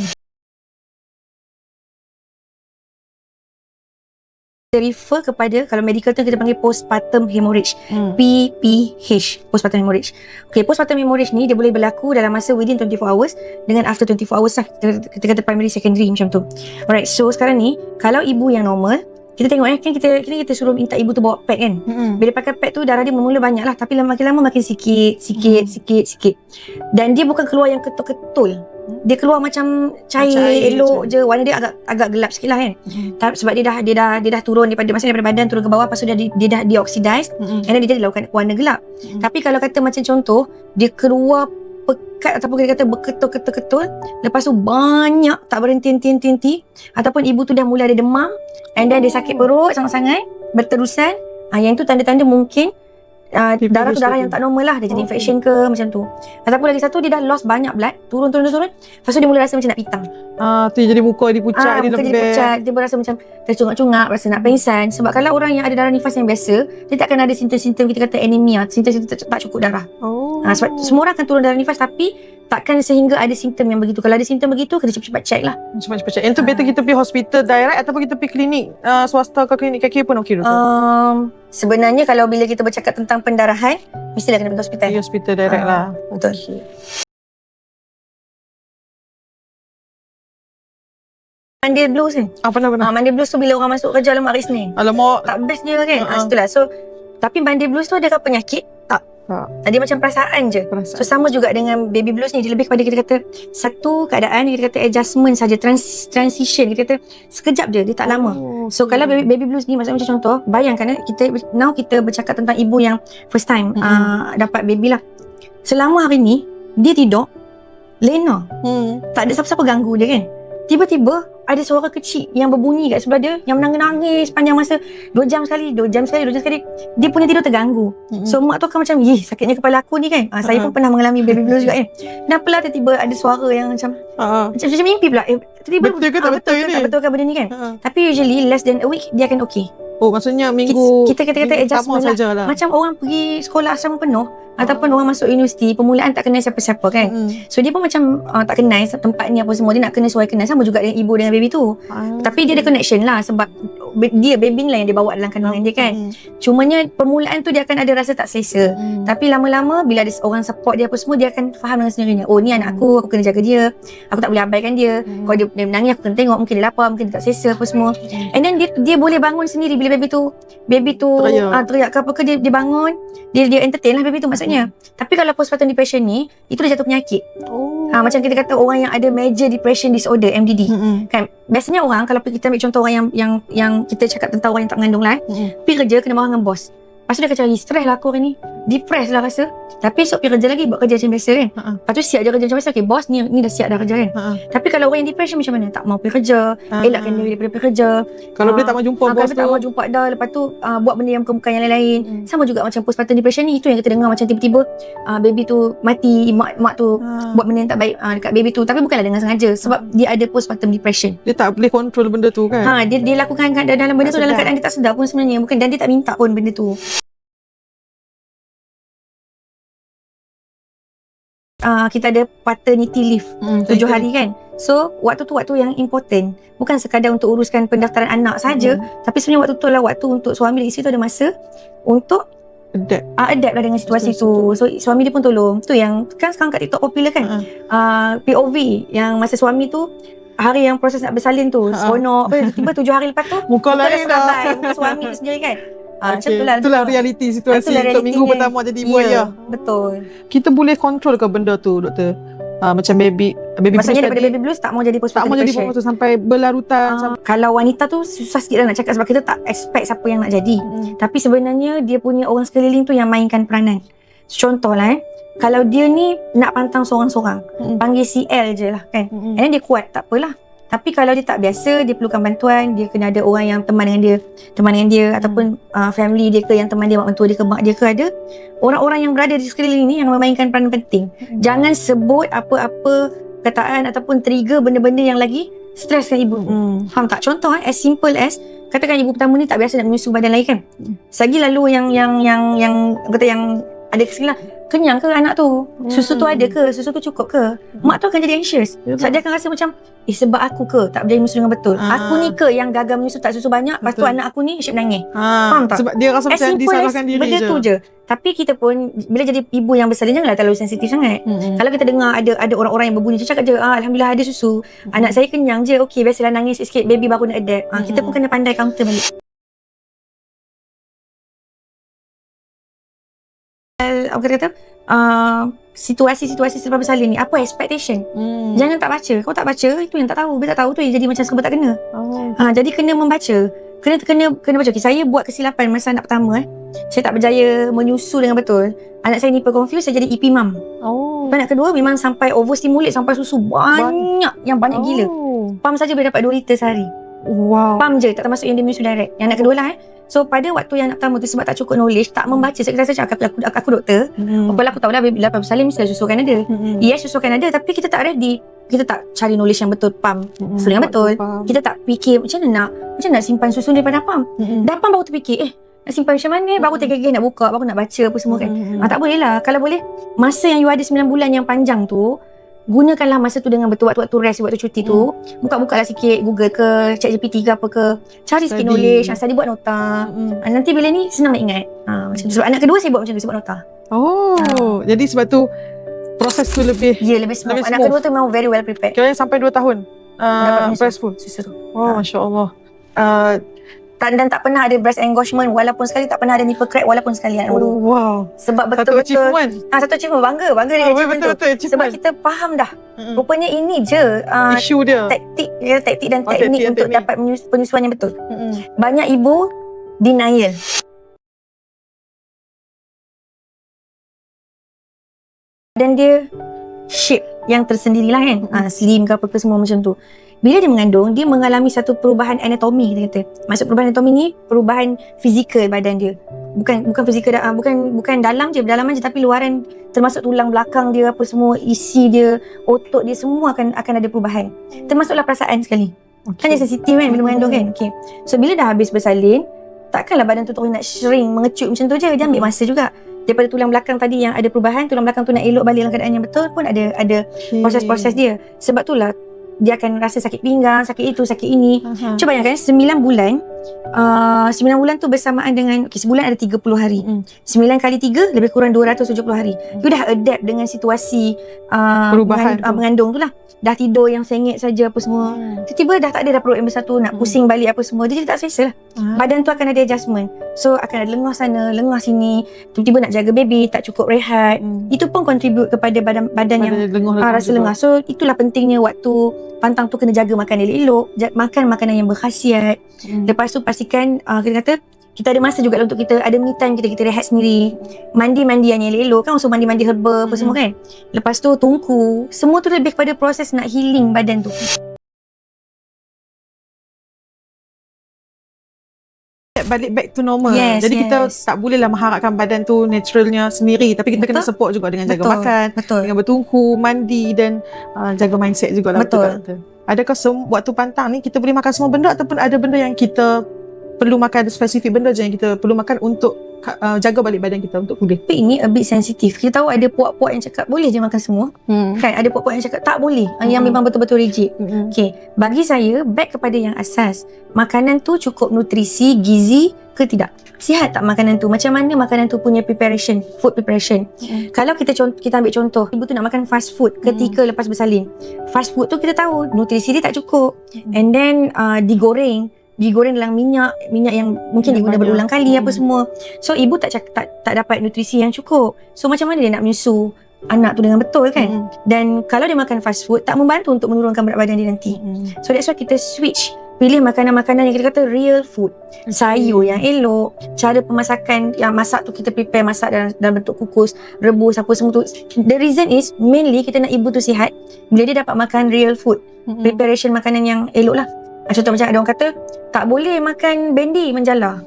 A: Kita refer kepada, kalau medical tu kita panggil postpartum hemorrhage, PPH, postpartum hemorrhage. Postpartum hemorrhage ni dia boleh berlaku dalam masa within 24 hours dengan after 24 hours lah. Kita kata primary, secondary macam tu. Alright, so sekarang ni kalau ibu yang normal, kita tengok kan kita suruh minta ibu tu bawa pad kan. Bila pakai pad tu darah dia mula banyak lah, tapi makin lama makin sikit. Dan dia bukan keluar yang ketul-ketul. Dia keluar macam cair elok je. Warna dia agak gelap sikit lah kan. Sebab dia dah turun daripada badan turun ke bawah, lepas tu dia dah dioxidize, and then dia jadi lakukan warna gelap. Tapi kalau kata macam contoh, dia keluar pekat ataupun kita kata berketul-ketul, lepas tu banyak tak berhenti-henti, ataupun ibu tu dah mula ada demam, and then dia sakit perut sangat-sangat berterusan, yang tu tanda-tanda mungkin darah tu darah yang tak normal lah, dia jadi infection ke macam tu. Ataupun lagi satu, dia dah lost banyak blood, turun, lepas tu dia mula rasa macam nak pitang.
B: Tu jadi muka dia pucat, dia
A: jadi pucat, dia berasa macam tercungap-cungap, rasa nak pingsan. Sebab kalau orang yang ada darah nifas yang biasa, dia tak akan ada simptom-simptom kita kata anemia, simptom-simptom tak cukup darah. Sebab semua orang akan turun darah nifas, tapi takkan sehingga ada simptom yang begitu. Kalau ada simptom begitu, kena cepat-cepat check lah.
B: Cepat-cepat check. Yang tu better kita pergi hospital direct ataupun kita pergi klinik swasta ke klinik kaki pun okey tu.
A: Sebenarnya kalau bila kita bercakap tentang pendarahan, mestilah kena pergi hospital.
B: Pergi hospital direct lah.
A: Betul. Monday blues ni.
B: Pernah.
A: Monday blues tu bila orang masuk kerja lama hari Isnin.
B: Alamak.
A: Tak best dia kan. Itulah. So, tapi Monday blues tu adakah penyakit? Tak. Dia macam perasaan je. So sama juga dengan baby blues ni, dia lebih kepada kita kata satu keadaan, kita kata adjustment saja, transition, kita kata sekejap je, dia tak lama. So kalau baby blues ni, maksudnya macam contoh, bayangkan kita bercakap tentang ibu yang first time dapat baby lah. Selama hari ni dia tidur lena, tak ada siapa-siapa ganggu dia kan. Tiba-tiba ada suara kecil yang berbunyi kat sebelah dia, yang menangis panjang masa 2 jam sekali. Dia punya tidur terganggu. So mak tu akan macam, sakitnya kepala aku ni kan. Saya pun pernah mengalami baby blues juga kan. Kenapalah tiba-tiba ada suara yang macam macam mimpi pula. Tiba-tiba
B: betul ke tak betul ni?
A: Betul ke benda ni kan. Tapi usually less than a week dia akan okay.
B: Maksudnya minggu
A: kita kata adjustment lah. Macam orang pergi sekolah asrama penuh ataupun orang masuk universiti, permulaan tak kenal siapa-siapa kan. So dia pun macam tak kenal tempat ni apa semua, dia nak kena sesuai kenal. Sama juga dengan ibu dengan baby tu. Tapi dia ada connection lah, sebab dia baby ni lah yang dia bawa dalam kandungan dia kan. Cumanya permulaan tu dia akan ada rasa tak selesa. Tapi lama-lama bila ada orang support dia apa semua, dia akan faham dengan sendirinya. Ni anak aku kena jaga dia, aku tak boleh abaikan dia. Kalau dia menangis aku kena tengok, mungkin dia lapar, mungkin dia tak selesa apa semua. And then dia boleh bangun sendiri bila baby tu teriak ke apa ke, dia bangun, dia entertain lah baby tu maksudnya. Tapi kalau postpartum depression ni, itu dah jatuh penyakit. Macam kita kata orang yang ada major depression disorder, MDD. Kan biasanya orang, kalau kita ambil contoh orang yang kita cakap tentang orang yang tak mengandung lah, pergi kerja kena marah dengan bos. Lepas tu dia kata, stres lah aku hari ni. depressed lah rasa. Tapi esok pergi kerja lagi, buat kerja macam biasa kan. Lepas tu siap je kerja macam biasa. Okay, bos ni dah siap dah kerja kan. Tapi kalau orang yang depression macam mana? Tak mau pergi kerja, elakkan diri daripada pergi kerja.
B: Kalau dia tak mau jumpa bos
A: kalau
B: tu,
A: tak mau jumpa dah. Lepas tu buat benda yang bukan-bukan yang lain-lain. Sama juga macam postpartum depression ni. Itu yang kita dengar macam tiba-tiba baby tu mati, mak tu buat benda yang tak baik dekat baby tu. Tapi bukanlah dengan sengaja. Sebab dia ada postpartum depression.
B: dia tak boleh control benda tu kan.
A: Dia lakukan dalam benda tu dalam keadaan dia tak sedar pun sebenarnya. Bukan, dan dia tak minta pun benda tu. Kita ada paternity leave 7 hari kan. So waktu tu waktu yang important. Bukan sekadar untuk uruskan pendaftaran anak saja, tapi sebenarnya waktu tu lah waktu untuk suami dan isteri tu ada masa untuk adapt lah dengan situasi tu. So suami dia pun tolong. Tu yang kan sekarang kat TikTok popular kan. POV yang masa suami tu hari yang proses nak bersalin tu seronok. Tiba-tiba 7 hari lepas tu
B: Muka lain dah.
A: muka suami tu sendiri kan. Macam tu lah.
B: Itulah realiti situasi untuk minggu pertama jadi ibu ayah.
A: Betul.
B: Kita boleh control ke benda tu, doktor? Macam baby
A: Maksudnya
B: blues
A: daripada baby blues tak mau jadi postpartum
B: tak mau jadi
A: depression.
B: postpartum sampai berlarutan.
A: Kalau wanita tu susah sikit lah nak cakap sebab kita tak expect siapa yang nak jadi. Tapi sebenarnya dia punya orang sekeliling tu yang mainkan peranan. Contohlah kalau dia ni nak pantang seorang-seorang, panggil CL je lah kan. And then dia kuat, tak apalah. Tapi kalau dia tak biasa, dia perlukan bantuan, dia kena ada orang yang teman dengan dia ataupun family dia ke yang teman dia, mak mentua dia ke mak dia ke, ada orang-orang yang berada di sekeliling ni yang memainkan peranan penting. Jangan sebut apa-apa kataan ataupun trigger benda-benda yang lagi streskan ibu. Faham tak? Contoh as simple as katakan ibu pertama ni tak biasa nak menyusu badan lagi kan. Selagi lalu yang kata yang ada kesalahan, kenyang ke anak tu? Susu tu ada ke? Susu tu cukup ke? Mak tu akan jadi anxious. Sebab dia akan rasa macam sebab aku ke tak berjaya menyusu dengan betul? Aku ni ke yang gagal menyusu, tak susu banyak, lepas tu anak aku ni asyik menangis? Faham tak?
B: Sebab dia rasa macam disalahkan diri
A: benda
B: je.
A: tu je. Tapi kita pun bila jadi ibu yang bersalin janganlah terlalu sensitif sangat. Kalau kita dengar ada orang-orang yang berbunyi, cakap je alhamdulillah ada susu, anak saya kenyang je, okey biasalah nangis sikit, baby baru nak adapt. Kita pun kena pandai counter balik. Aku kata situasi-situasi selepas bersalin ni, apa expectation? Jangan tak baca. Kau tak baca, itu yang tak tahu. Bila tak tahu tu yang jadi macam serba tak kena. Jadi kena membaca. Kena baca. Okay, saya buat kesilapan masa anak pertama. Saya tak berjaya menyusu dengan betul. Anak saya ni confused, saya jadi EP mum. Anak kedua memang sampai overstimulate, sampai susu banyak, yang banyak gila. Pam saja boleh dapat 2 liter sehari. Pam je, tak termasuk yang dia menyusu direct. Yang anak kedua lah So pada waktu yang anak pertama tu, sebab tak cukup knowledge, tak membaca. Saya rasa aku doktor. Apabila aku tahu lah bila bersalin mesti susu kan ada. Yes, susu kan ada, tapi kita tak ready. Kita tak cari knowledge yang betul, pam susu yang betul. Kita tak fikir macam nak simpan susu daripada pam. Dah pam baru terfikir nak simpan macam mana, baru tergigih nak buka, baru nak baca apa semua kan. Tak boleh lah. Kalau boleh, masa yang you ada 9 bulan yang panjang tu, gunakanlah masa tu dengan betul, waktu rest, waktu cuti tu. Buka-buka lah sikit Google ke, ChatGPT ke apa ke, cari sikit knowledge, study, buat nota. Nanti bila ni senang nak ingat. Macam tu. Sebab anak kedua saya buat macam tu, saya buat nota.
B: Jadi sebab tu proses tu lebih
A: lebih smooth. Anak kedua tu memang very well prepared.
B: Kira sampai 2 tahun breastful.
A: Susu tu.
B: Masya Allah.
A: Dan tak pernah ada breast engorgement, walaupun sekali tak pernah ada nipple crack, walaupun sekali anak dulu. Sebab
B: Satu achievement.
A: Satu achievement, bangga dengan achievement tu. Sebab kita faham dah. Rupanya ini je
B: isu dia.
A: Taktik dan teknik untuk dapat penyusuan yang betul. Banyak ibu denial. Dan dia shape yang tersendirilah kan. Slim ke apa-apa semua macam tu. Bila dia mengandung, dia mengalami satu perubahan anatomi, kita kata. Maksud perubahan anatomi ni perubahan fizikal badan dia. Bukan fizikal, bukan dalam je, dalaman je, tapi luaran, termasuk tulang belakang dia, apa semua, isi dia, otot dia, semua akan ada perubahan. Termasuklah perasaan sekali. Kan dia sensitif kan bila mengandung kan. So bila dah habis bersalin, takkanlah badan tu terus nak shrink, mengecut macam tu je. Dia ambil masa juga. Daripada tulang belakang tadi yang ada perubahan, tulang belakang tu nak elok balik dalam keadaan yang betul pun ada proses-proses dia. Sebab itulah dia akan rasa sakit pinggang, sakit itu, sakit ini. Cuba bayangkan 9 bulan. 9 bulan tu bersamaan dengan sebulan ada 30 hari. 9 kali 3 lebih kurang 270 hari. You dah adapt dengan situasi
B: perubahan
A: mengandung tu lah. Dah tidur yang sengit saja apa semua. Tiba-tiba dah tak ada dah perut yang bersatu, nak pusing balik apa semua. Dia jadi tak selesa lah. Badan tu akan ada adjustment. So akan ada lengah sana, lengah sini. Tiba-tiba nak jaga baby, tak cukup rehat. Itu pun contribute kepada badan yang rasa lengah. So itulah pentingnya waktu pantang tu kena jaga makan elok-elok, makan makanan yang berkhasiat. Lepas tu pastikan kita kata kita ada masa juga untuk kita ada me time kita rehat sendiri. Mandi-mandi yang elok kan, so mandi-mandi herba apa semua kan. Lepas tu tungku, semua tu lebih kepada proses nak healing badan tu.
B: Balik back to normal.
A: Yes,
B: Jadi kita
A: yes.
B: tak bolehlah mengharapkan badan tu naturalnya sendiri, tapi kita kena
A: Betul.
B: support juga dengan jaga
A: Betul.
B: makan,
A: Betul.
B: dengan bertungku, mandi dan jaga mindset juga lah.
A: Betul.
B: Adakah waktu pantang ni kita boleh makan semua benda ataupun ada benda yang kita perlu makan, spesifik benda je yang kita perlu makan untuk jaga balik badan kita untuk pulih?
A: Tapi ini a bit sensitif. Kita tahu ada puak-puak yang cakap boleh je makan semua. Kan ada puak-puak yang cakap tak boleh. Yang memang betul-betul rigid. Okay, bagi saya back kepada yang asas. Makanan tu cukup nutrisi, gizi ke tidak? Sihat tak makanan tu? Macam mana makanan tu punya preparation, food preparation? Kalau kita ambil contoh, ibu tu nak makan fast food ketika lepas bersalin. Fast food tu kita tahu nutrisi dia tak cukup. And then digoreng dalam minyak yang mungkin diguna berulang kali apa semua. So ibu tak dapat nutrisi yang cukup. So macam mana dia nak menyusu anak tu dengan betul kan? Dan kalau dia makan fast food tak membantu untuk menurunkan berat badan dia nanti. So that's why kita switch, pilih makanan-makanan yang kita kata real food. Sayur yang elok, cara pemasakan yang masak tu kita prepare, masak dalam bentuk kukus, rebus apa semua tu. The reason is mainly kita nak ibu tu sihat bila dia dapat makan real food. Preparation makanan yang elok lah. Contoh macam ada orang kata tak boleh makan bendi menjala.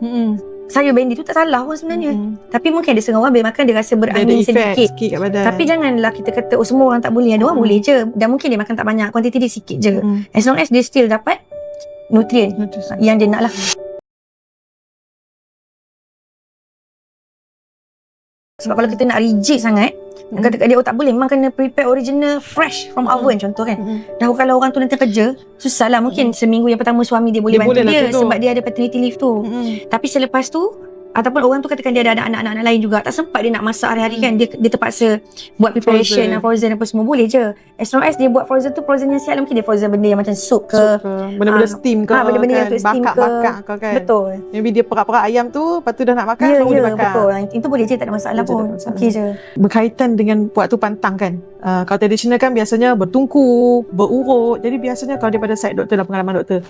A: Sayur bendi tu tak salah pun sebenarnya. Tapi mungkin ada setengah orang bila makan dia rasa berangin sedikit
B: kat badan.
A: Tapi janganlah kita kata semua orang tak boleh. Ada orang boleh je. Dan mungkin dia makan tak banyak, kuantiti dia sikit je. As long as dia still dapat nutrien yang dia nak lah. Sebab kalau kita nak rigid sangat, kata kat dia tak boleh, memang kena prepare original fresh from oven contoh kan. Dah kalau orang tu nanti kerja, susah lah. Mungkin seminggu yang pertama suami dia boleh bantu dia sebab dia ada paternity leave tu. Tapi selepas tu ataupun orang tu katakan dia ada anak-anak lain juga, tak sempat dia nak masak hari-hari kan, dia terpaksa buat preparation frozen apa semua, boleh je. As long as dia buat frozen tu frozen yang sihat, mungkin dia frozen benda yang macam soup ke
B: benda-benda steam ke,
A: benda-benda yang untuk steam
B: bakar ke kan.
A: Betul.
B: Maybe dia perak-perak ayam tu, lepas tu dah nak makan baru dia bakar.
A: Betul. Itu boleh je, tak ada masalah pun. Okey je.
B: Berkaitan dengan waktu pantang kan, kalau tradisional kan biasanya bertungku, berurut. Jadi biasanya kalau daripada side doktor dan pengalaman doktor,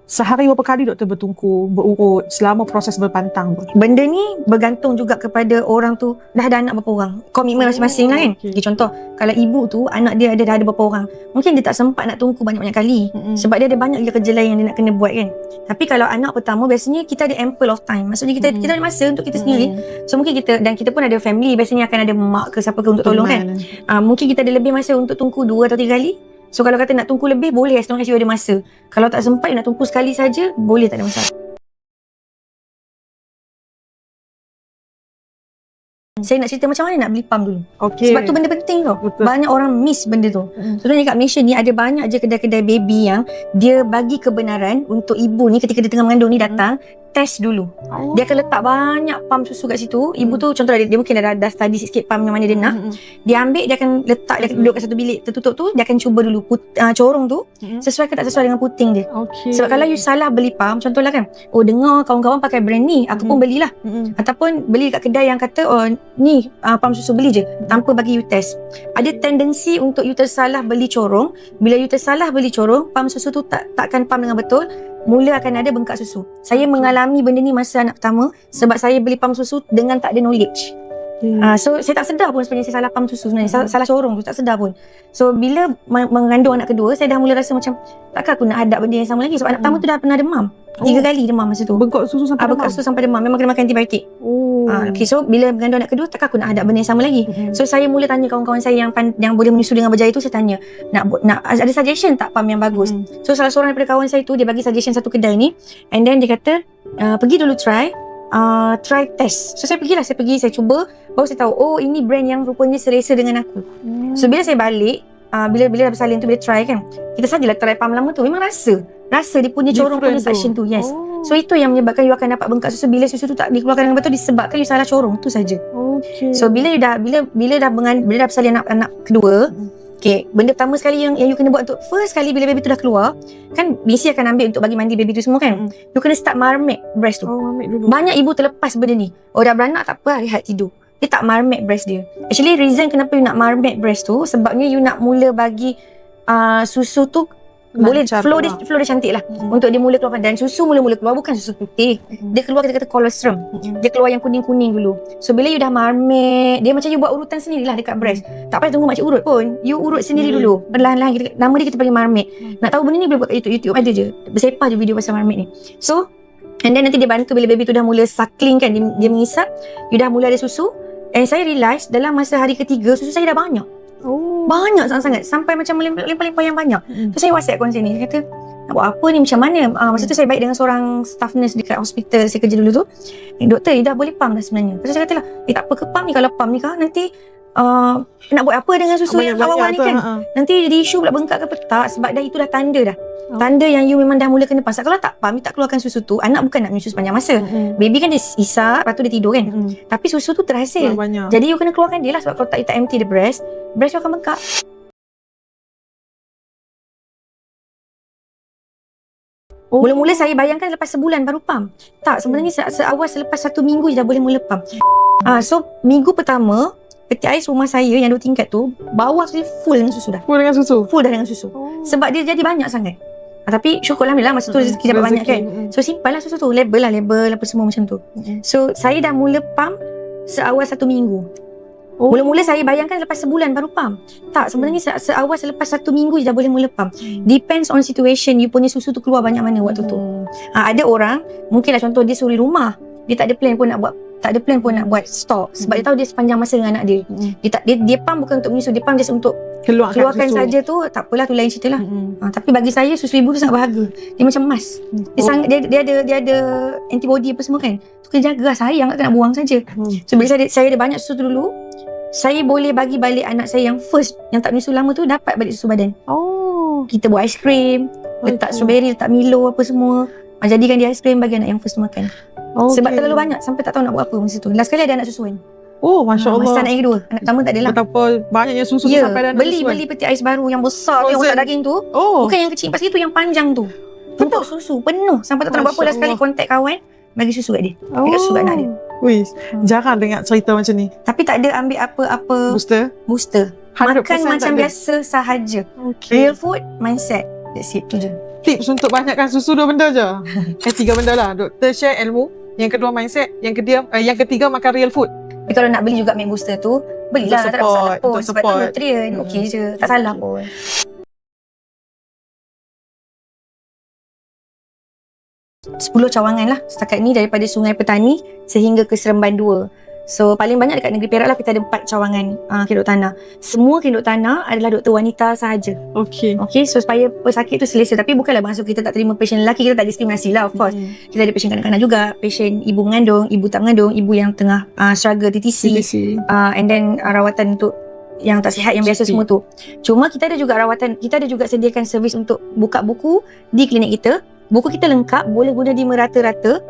B: sehari berapa kali doktor bertungku, berurut selama proses berpantang?
A: Benda ni bergantung juga kepada orang tu dah ada anak berapa orang. Komitmen masing-masing lah kan. Okay, contoh, kalau ibu tu anak dia dah ada berapa orang, mungkin dia tak sempat nak tungku banyak-banyak kali. Sebab dia ada banyak kerja lain yang dia nak kena buat kan. Tapi kalau anak pertama, biasanya kita ada ample of time. Maksudnya kita ada masa untuk kita sendiri. So mungkin kita pun ada family, biasanya akan ada mak ke siapa ke untuk tolong kan. Mungkin kita ada lebih masa untuk tungku 2 atau 3 kali. So kalau kata nak tungku lebih, boleh as long as you ada masa. Kalau tak sempat nak tungku sekali saja, boleh, tak ada masalah. Saya nak cerita macam mana nak beli pump dulu. Sebab tu benda penting tau.
B: Betul.
A: Banyak orang miss benda tu. Sebenarnya kat Malaysia ni ada banyak je kedai-kedai baby yang dia bagi kebenaran untuk ibu ni ketika dia tengah mengandung ni datang, test dulu. Dia akan letak banyak pump susu kat situ. Ibu tu contoh dia mungkin dah study sikit pump yang mana dia nak. Dia ambil, dia akan letak, dia duduk kat satu bilik tertutup tu, dia akan cuba dulu corong tu sesuai ke tak sesuai dengan puting dia. Sebab kalau you salah beli pump, contohlah kan, dengar kawan-kawan pakai brand ni, aku pun belilah. Ataupun beli kat kedai yang kata ni pump susu, beli je tanpa bagi you test. Ada tendensi untuk you tersalah beli corong. Bila you tersalah beli corong, pump susu tu takkan pump dengan betul, mula akan ada bengkak susu. Saya mengalami benda ni masa anak pertama sebab saya beli pump susu dengan tak ada knowledge. So saya tak sedar pun sebenarnya saya salah pump susu sebenarnya. Salah corong tu, tak sedar pun. So bila mengandung anak kedua, saya dah mula rasa macam takkan aku nak hadap benda yang sama lagi. Sebab anak pertama tu dah pernah demam 3 kali demam masa tu.
B: Bengkak susu sampai demam?
A: Bengkak susu sampai demam. Memang kena makan antibiotik. Okay, so bila mengandung anak kedua, takkan aku nak hadap benda yang sama lagi. So saya mula tanya kawan-kawan saya yang boleh menyusu dengan berjaya tu, saya tanya nak ada suggestion tak pump yang bagus. So salah seorang daripada kawan saya tu, dia bagi suggestion satu kedai ni, and then dia kata pergi dulu try test. So saya cuba, baru saya tahu ini brand yang rupanya selesa dengan aku. So bila saya balik, bila dah bersalin tu, bila try kan, kita sajalah try pump lama tu, memang rasa dia punya corong punya suction tu. Yes. So itu yang menyebabkan you akan dapat bengkak susu bila susu tu tak dikeluarkan dengan betul, disebabkan you salah corong tu saja. So bila dah bersalin anak kedua, okay, benda pertama sekali yang you kena buat untuk first kali bila baby tu dah keluar, kan BC akan ambil untuk bagi mandi baby tu semua kan. You kena start marmate breast tu. Banyak ibu terlepas benda ni. Dah beranak tak apa, rehat tidur. Dia tak marmate breast dia. Actually reason kenapa you nak marmate breast tu, sebabnya you nak mula bagi susu tu boleh
B: Lancar
A: flow
B: keluar.
A: dia cantik lah. Untuk dia mula keluar, dan susu mula-mula keluar bukan susu putih. Dia keluar kita kata colostrum. Dia keluar yang kuning-kuning dulu. So bila you dah marmit, dia macam you buat urutan sendirilah dekat breast. Tak payah tunggu makcik urut pun. You urut sendiri dulu. Perlahan-lahan nama dia kita panggil marmit. Nak tahu benda ni boleh buat kat YouTube ada je. Bersepah je video pasal marmit ni. So and then nanti dia bantu bila baby tu dah mula suckling kan, dia mengisap, you dah mula ada susu. And saya realise dalam masa hari ketiga susu saya dah banyak. Banyak sangat-sangat sampai macam melimpah-limpah yang banyak. So saya WhatsApp kawan saya ni, dia kata nak buat apa ni, macam mana? Masa tu saya baik dengan seorang staff nurse dekat hospital saya kerja dulu tu. Doktor, dah boleh pump dah sebenarnya. Lepas saya kata lah, tak apa ke pump ni, kalau pump ni kan nanti nak buat apa dengan susu yang awal-awal ni kan? Nanti jadi isu pula bengkak ke petak, sebab dah itu dah tanda dah. Tanda yang you memang dah mula kena pasal. Kalau tak pump, tak keluarkan susu tu, anak bukan nak menyusu sepanjang masa. Baby kan dia isap, lepas tu dia tidur kan. Tapi susu tu terhasil. Jadi you kena keluarkan dia lah, sebab kalau tak you tak empty the breast you akan bengkak. Mula-mula saya bayangkan lepas sebulan baru pump. Tak, sebenarnya seawal selepas 1 minggu je dah boleh mula pump. So minggu pertama peti ais rumah saya yang 2 tingkat tu, bawah tu dia full dengan susu dah. Full dah dengan susu. Sebab dia jadi banyak sangat. Tapi syukur Alhamdulillah masa tu rezeki dapat banyak kan. So simpan lah susu tu, label apa semua macam tu. So saya dah mula pump seawal 1 minggu. Mula-mula saya bayangkan lepas sebulan baru pump. Tak, sebenarnya seawal selepas 1 minggu je dah boleh mula pump. Depends on situation, you punya susu tu keluar banyak mana waktu tu. Ada orang, mungkinlah contoh dia suri rumah, dia tak ada plan pun nak buat stok, sebab dia tahu dia sepanjang masa dengan anak dia. Dia pump bukan untuk menyusu, dia pump just untuk keluarkan saja tu, tak apalah, tu lain cerita lah. Tapi bagi saya susu ibu tu sangat berharga. Dia macam emas. Dia ada antibody apa semua kan. Tu kena jaga lah, sayang tak nak buang saja. So bila saya ada banyak susu tu dulu, saya boleh bagi balik anak saya yang first, yang tak menyusu lama tu, dapat balik susu badan. Kita buat aiskrim, letak strawberry, letak Milo apa semua, jadikan dia aiskrim bagi anak yang first makan. Sebab terlalu banyak sampai tak tahu nak buat apa masa tu. Last kali ada anak susuan.
B: Masya Allah.
A: Masa anak yang kedua, anak pertama tak ada lah.
B: Betapa banyaknya susu tu sampai ada anak susuan.
A: Beli peti ais baru yang besar tu, yang tak daging tu. Bukan yang kecil, pasal itu yang panjang tu. Untuk susu penuh sampai tak tahu nak buat apa. Last kali kontak kawan, bagi susu kat dia. Dekat susu kat anak dia.
B: Jarang dengar cerita macam ni.
A: Tapi tak ada ambil apa-apa booster.
B: 100%
A: Makan macam biasa sahaja. Real food, mindset. That's it, tu je.
B: Tips untuk banyakkan susu 2 benda je. 3 benda lah. Doktor share ilmu. Yang kedua mindset. Yang ketiga makan real food.
A: Tapi kalau nak beli juga milk booster tu, belilah, tak ada masalah pun. Sebab tu nutrient, okey je. Tak salah pun. 10 cawangan lah setakat ni daripada Sungai Petani sehingga ke Seremban 2. So paling banyak dekat negeri Perak lah, kita ada 4 cawangan kenduk tanah. Semua kenduk tanah adalah doktor wanita sahaja. Okay, so supaya pesakit tu selesa. Tapi bukanlah maksud kita tak terima pasien lelaki, kita tak diskriminasi lah, of course. Kita ada pasien kanak-kanak juga, pasien ibu mengandung, ibu tak mengandung, ibu yang tengah struggle TTC. And then rawatan untuk yang tak sihat, yang biasa semua tu. Cuma kita ada juga rawatan, kita ada juga sediakan servis untuk buka buku di klinik kita. Buku kita lengkap, boleh guna di merata-rata.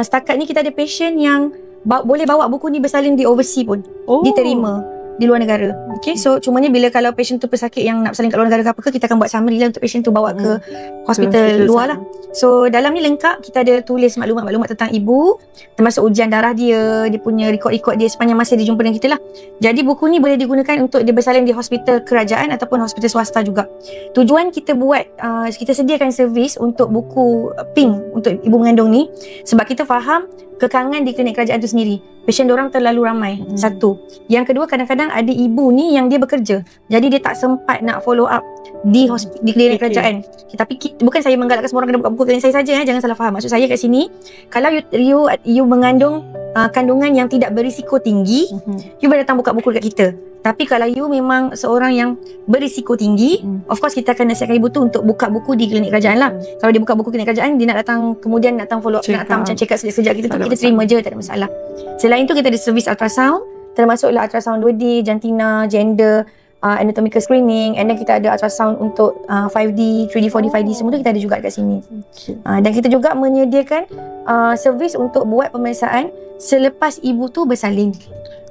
A: Setakat ni kita ada pasien yang boleh bawa buku ni bersalin di overseas pun. Diterima di luar negara. So cumanya bila kalau pasien tu pesakit yang nak bersalin kat luar negara ke apa ke, kita akan buat summary lah untuk pasien tu bawa ke hospital luar lah. So dalam ni lengkap, kita ada tulis maklumat-maklumat tentang ibu, termasuk ujian darah dia punya rekod-rekod dia sepanjang masa dia jumpa dengan kita lah. Jadi buku ni boleh digunakan untuk dia bersalin di hospital kerajaan ataupun hospital swasta juga. Tujuan kita buat, kita sediakan servis untuk buku pink untuk ibu mengandung ni, sebab kita faham kekangan di klinik kerajaan tu sendiri. Pasien diorang terlalu ramai. Satu. Yang kedua, kadang-kadang ada ibu ni yang dia bekerja, jadi dia tak sempat nak follow up di klinik kerajaan. Tapi bukan saya menggalakkan semua orang kena buka buku klinik saya saja, jangan salah faham. Maksud saya kat sini, kalau you mengandung kandungan yang tidak berisiko tinggi, you boleh datang buka buku dekat kita. Tapi kalau you memang seorang yang berisiko tinggi, of course kita akan nasihatkan ibu tu untuk buka buku di klinik kerajaan lah. Kalau dia buka buku klinik kerajaan, dia nak datang, kemudian nak datang follow up, nak datang macam check up sekejap kita terima je, tak ada masalah. Selain tu kita ada servis ultrasound, termasuklah ultrasound 2D, jantina, gender, anatomical screening, and then kita ada ultrasound untuk 5D, 3D, 4D, 5D, semua tu kita ada juga kat sini. Dan kita juga menyediakan servis untuk buat pemeriksaan selepas ibu tu bersalin.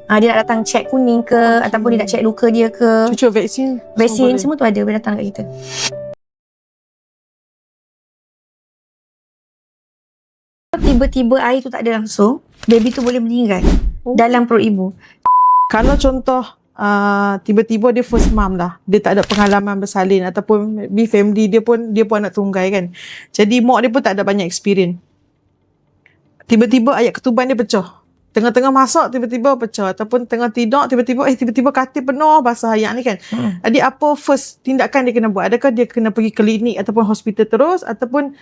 A: Dia nak datang check kuning ke, ataupun dia nak check luka dia ke,
B: cucuk vaksin
A: semua tu ada, boleh datang kat kita. Tiba-tiba air tu tak ada langsung, baby tu boleh meninggal dalam perut ibu.
B: Kalau contoh tiba-tiba dia first mom lah. Dia tak ada pengalaman bersalin ataupun maybe family dia pun anak tunggal kan. Jadi mak dia pun tak ada banyak experience. Tiba-tiba ayat ketuban dia pecah. Tengah-tengah masak tiba-tiba pecah ataupun tengah tidur tiba-tiba katil penuh basah ayat ni kan. Jadi apa first tindakan dia kena buat? Adakah dia kena pergi klinik ataupun hospital terus ataupun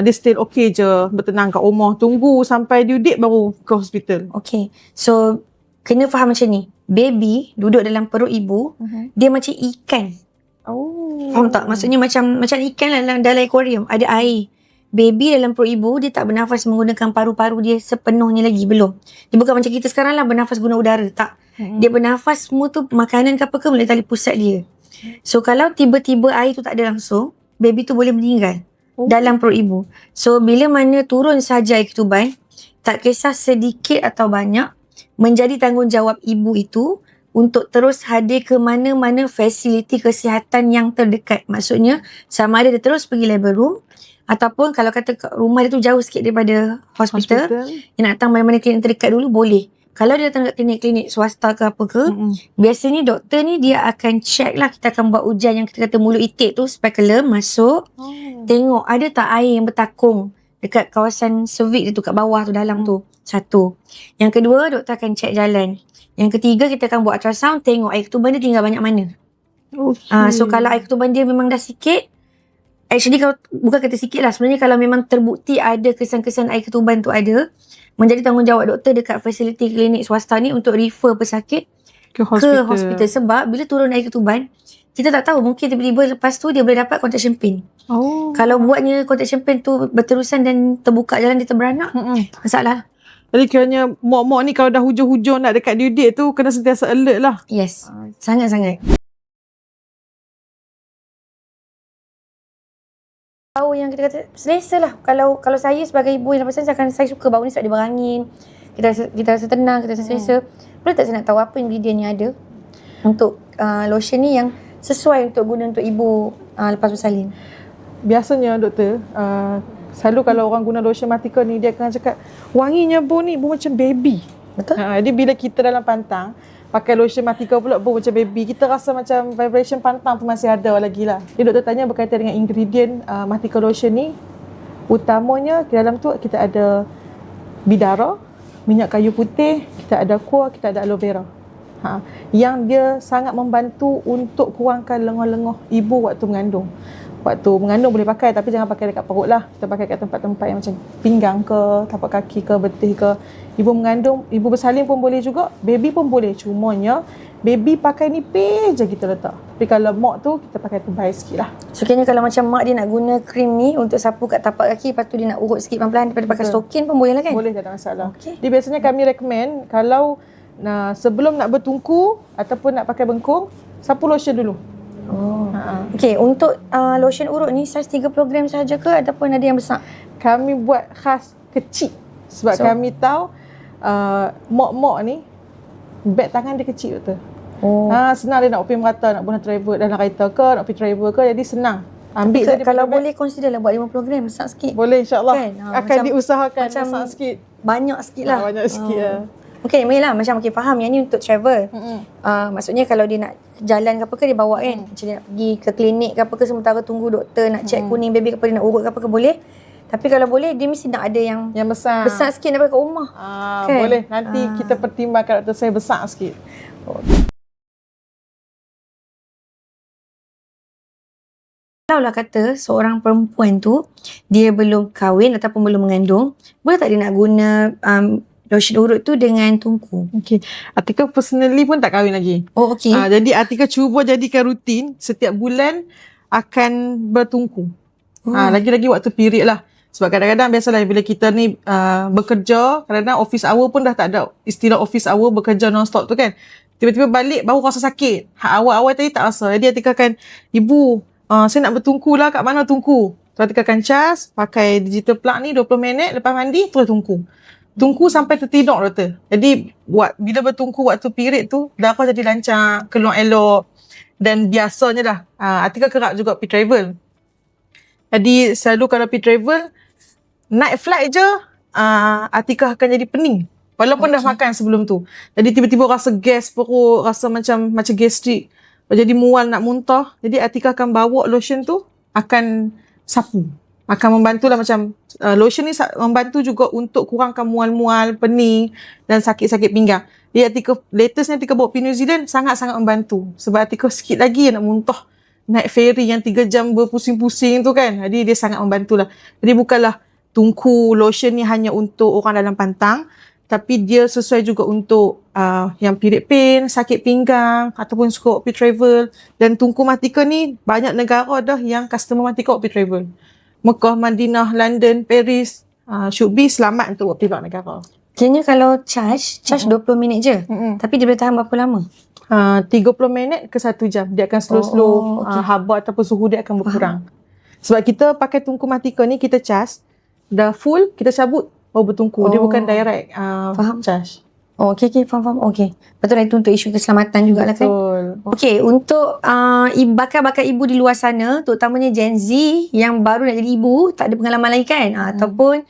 B: dia still okay je bertenang kat rumah tunggu sampai due date baru ke hospital?
A: Okay. So, kena faham macam ni. Baby duduk dalam perut ibu, dia macam ikan. Faham tak? Maksudnya macam ikan lah dalam aquarium. Ada air. Baby dalam perut ibu, dia tak bernafas menggunakan paru-paru dia sepenuhnya lagi. Belum. Dia bukan macam kita sekarang lah bernafas guna udara. Tak. Dia bernafas semua tu makanan ke apa ke melalui tali pusat dia. So, kalau tiba-tiba air tu tak ada langsung, baby tu boleh meninggal. Dalam perut ibu. So, bila mana turun saja air ketuban, tak kisah sedikit atau banyak, menjadi tanggungjawab ibu itu untuk terus hadir ke mana-mana fasiliti kesihatan yang terdekat. Maksudnya, sama ada dia terus pergi labor room, ataupun kalau kata rumah dia tu jauh sikit daripada hospital. Dia nak datang mana-mana klinik terdekat dulu, boleh. Kalau dia datang kat klinik-klinik swasta ke apa ke, biasanya doktor ni dia akan check lah. Kita akan buat ujian yang kita kata mulut itik tu, speculum masuk. Tengok ada tak air yang bertakung dekat kawasan cervix dia tu, kat bawah tu, dalam tu. Satu. Yang kedua, doktor akan check jalan. Yang ketiga, kita akan buat ultrasound, tengok air ketuban dia tinggal banyak mana. So kalau air ketuban dia memang dah sikit, actually kalau bukan kata sikit lah, sebenarnya kalau memang terbukti ada kesan-kesan air ketuban tu ada, menjadi tanggungjawab doktor dekat fasiliti klinik swasta ni untuk refer pesakit ke hospital. Sebab bila turun air ketuban, kita tak tahu, mungkin tiba-tiba lepas tu dia boleh dapat contraction pain. Kalau buatnya contraction pain tu berterusan dan terbuka jalan dia terberanak, masalah.
B: Jadi kiranya mak-mak ni kalau dah hujung-hujung nak dekat due date tu kena sentiasa alert lah.
A: Yes, sangat-sangat. Bau yang kita kata selesa lah. Kalau saya sebagai ibu yang lepas saya suka bau ni sebab dia berangin. Kita rasa tenang, kita rasa selesa. Boleh tak saya nak tahu apa ingredient yang ada untuk lotion ni yang sesuai untuk guna untuk ibu lepas bersalin?
B: Biasanya doktor, selalu kalau orang guna lotion Matica ni, dia akan cakap wanginya bu macam baby.
A: Betul?
B: Jadi bila kita dalam pantang pakai lotion Matica pula bu macam baby, kita rasa macam vibration pantang tu masih ada lagi lah. Jadi doktor tanya berkaitan dengan ingredient Matica lotion ni. Utamanya di dalam tu kita ada bidara, minyak kayu putih, kita ada kuah, kita ada aloe vera. Yang dia sangat membantu untuk kurangkan lenguh-lenguh ibu waktu mengandung. Waktu mengandung boleh pakai, tapi jangan pakai dekat perut lah. Kita pakai kat tempat-tempat yang macam pinggang ke, tapak kaki ke, betih ke. Ibu mengandung, ibu bersalin pun boleh juga, baby pun boleh. Cumanya baby pakai nipis je kita letak. Tapi kalau mak tu, kita pakai tebal sikit lah.
A: So kira kalau macam mak dia nak guna krim ni untuk sapu kat tapak kaki, lepas tu dia nak urut sikit pelan-pelan daripada pakai stokin pun boleh lah kan?
B: Boleh, tak ada masalah. Jadi biasanya kami recommend kalau sebelum nak bertungku ataupun nak pakai bengkung, sapu lotion dulu.
A: Okay, untuk lotion urut ni saiz 30 gram sahaja ke ataupun ada yang besar?
B: Kami buat khas kecil sebab kami tahu mak-mak ni beg tangan dia kecil doktor. Senang dia nak pergi merata, nak guna travel dalam kereta ke, nak pergi travel ke, jadi senang. Ambil je.
A: Kalau boleh consider lah buat 50 gram, besar sikit.
B: Boleh, insyaAllah.
A: Kan?
B: Akan diusahakan besar sikit.
A: Banyak sikit lah.
B: Banyak sikit lah.
A: Okay, lah macam faham yang ni untuk travel. Maksudnya kalau dia nak jalan ke apa ke, dia bawa kan. Macam dia nak pergi ke klinik ke apa ke, sementara tunggu doktor nak check kuning baby ke apa, dia nak urut ke apa ke, boleh. Tapi kalau boleh, dia mesti nak ada yang
B: besar
A: sikit daripada kat rumah.
B: Kan? Boleh, nanti kita pertimbangkan doktor saya besar sikit.
A: Kalaulah kata seorang perempuan tu dia belum kahwin ataupun belum mengandung, boleh tak dia nak guna lotion urut tu dengan tungku?
B: Okay. Atika personally pun tak kahwin lagi.
A: Okay.
B: Jadi Atika cuba jadikan rutin setiap bulan akan bertungku. Lagi-lagi waktu period lah. Sebab kadang-kadang biasalah bila kita ni bekerja, kadang-kadang office hour pun dah tak ada istilah office hour bekerja non-stop tu kan. Tiba-tiba balik baru rasa sakit. Awal-awal tadi tak rasa. Jadi Atika akan, ibu, saya nak bertungku lah, kat mana tungku? So Atika akan cas, pakai digital plug ni 20 minit, lepas mandi terus tungku. Tungku sampai tertidur doktor. Jadi bila bertungku waktu period tu, darah jadi lancar, keluar elok. Dan biasanya dah, Atika kerap juga pergi travel. Jadi selalu kalau pergi travel, night flight je, Atika akan jadi pening. Walaupun dah makan sebelum tu. Jadi tiba-tiba rasa gas perut, rasa macam gastrik. Jadi mual nak muntah. Jadi Atika akan bawa lotion tu, akan sapu. Akan membantulah macam lotion ni membantu juga untuk kurangkan mual-mual, pening dan sakit-sakit pinggang. Jadi latest ni Atika bawa pergi New Zealand sangat-sangat membantu. Sebab Atika sikit lagi nak muntah. Naik ferry yang 3 jam berpusing-pusing tu kan. Jadi dia sangat membantulah. Jadi bukanlah tungku lotion ni hanya untuk orang dalam pantang, tapi dia sesuai juga untuk yang period pain, sakit pinggang ataupun suka pergi travel. Dan tungku Matika ni banyak negara dah yang customer Matika pergi travel. Mekah, Madinah, London, Paris, should be selamat untuk pergi luar negara.
A: Kayaknya kalau charge 20 minit je. Tapi dia boleh tahan berapa lama?
B: 30 minit ke 1 jam. Dia akan slow-slow, haba ataupun suhu dia akan berkurang. Sebab kita pakai tungku Matika ni, kita charge, dah full, kita cabut, baru bertungku. Dia bukan direct charge.
A: Okay, faham. Okay. Betul lah, itu untuk isu keselamatan jugalah kan.
B: Betul.
A: Okay, untuk bakal-bakal ibu di luar sana, terutamanya Gen Z yang baru nak jadi ibu, tak ada pengalaman lagi kan, ataupun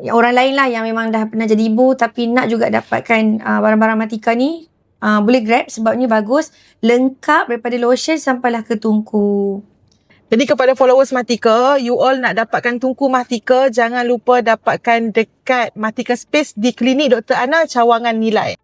A: orang lain lah yang memang dah pernah jadi ibu tapi nak juga dapatkan barang-barang Matika ni, boleh grab sebabnya bagus, lengkap daripada lotion sampailah ke tungku.
B: Jadi kepada followers Matika, you all nak dapatkan tungku Matika, jangan lupa dapatkan dekat Matika Space di Klinik Dr. Ana, Cawangan Nilai.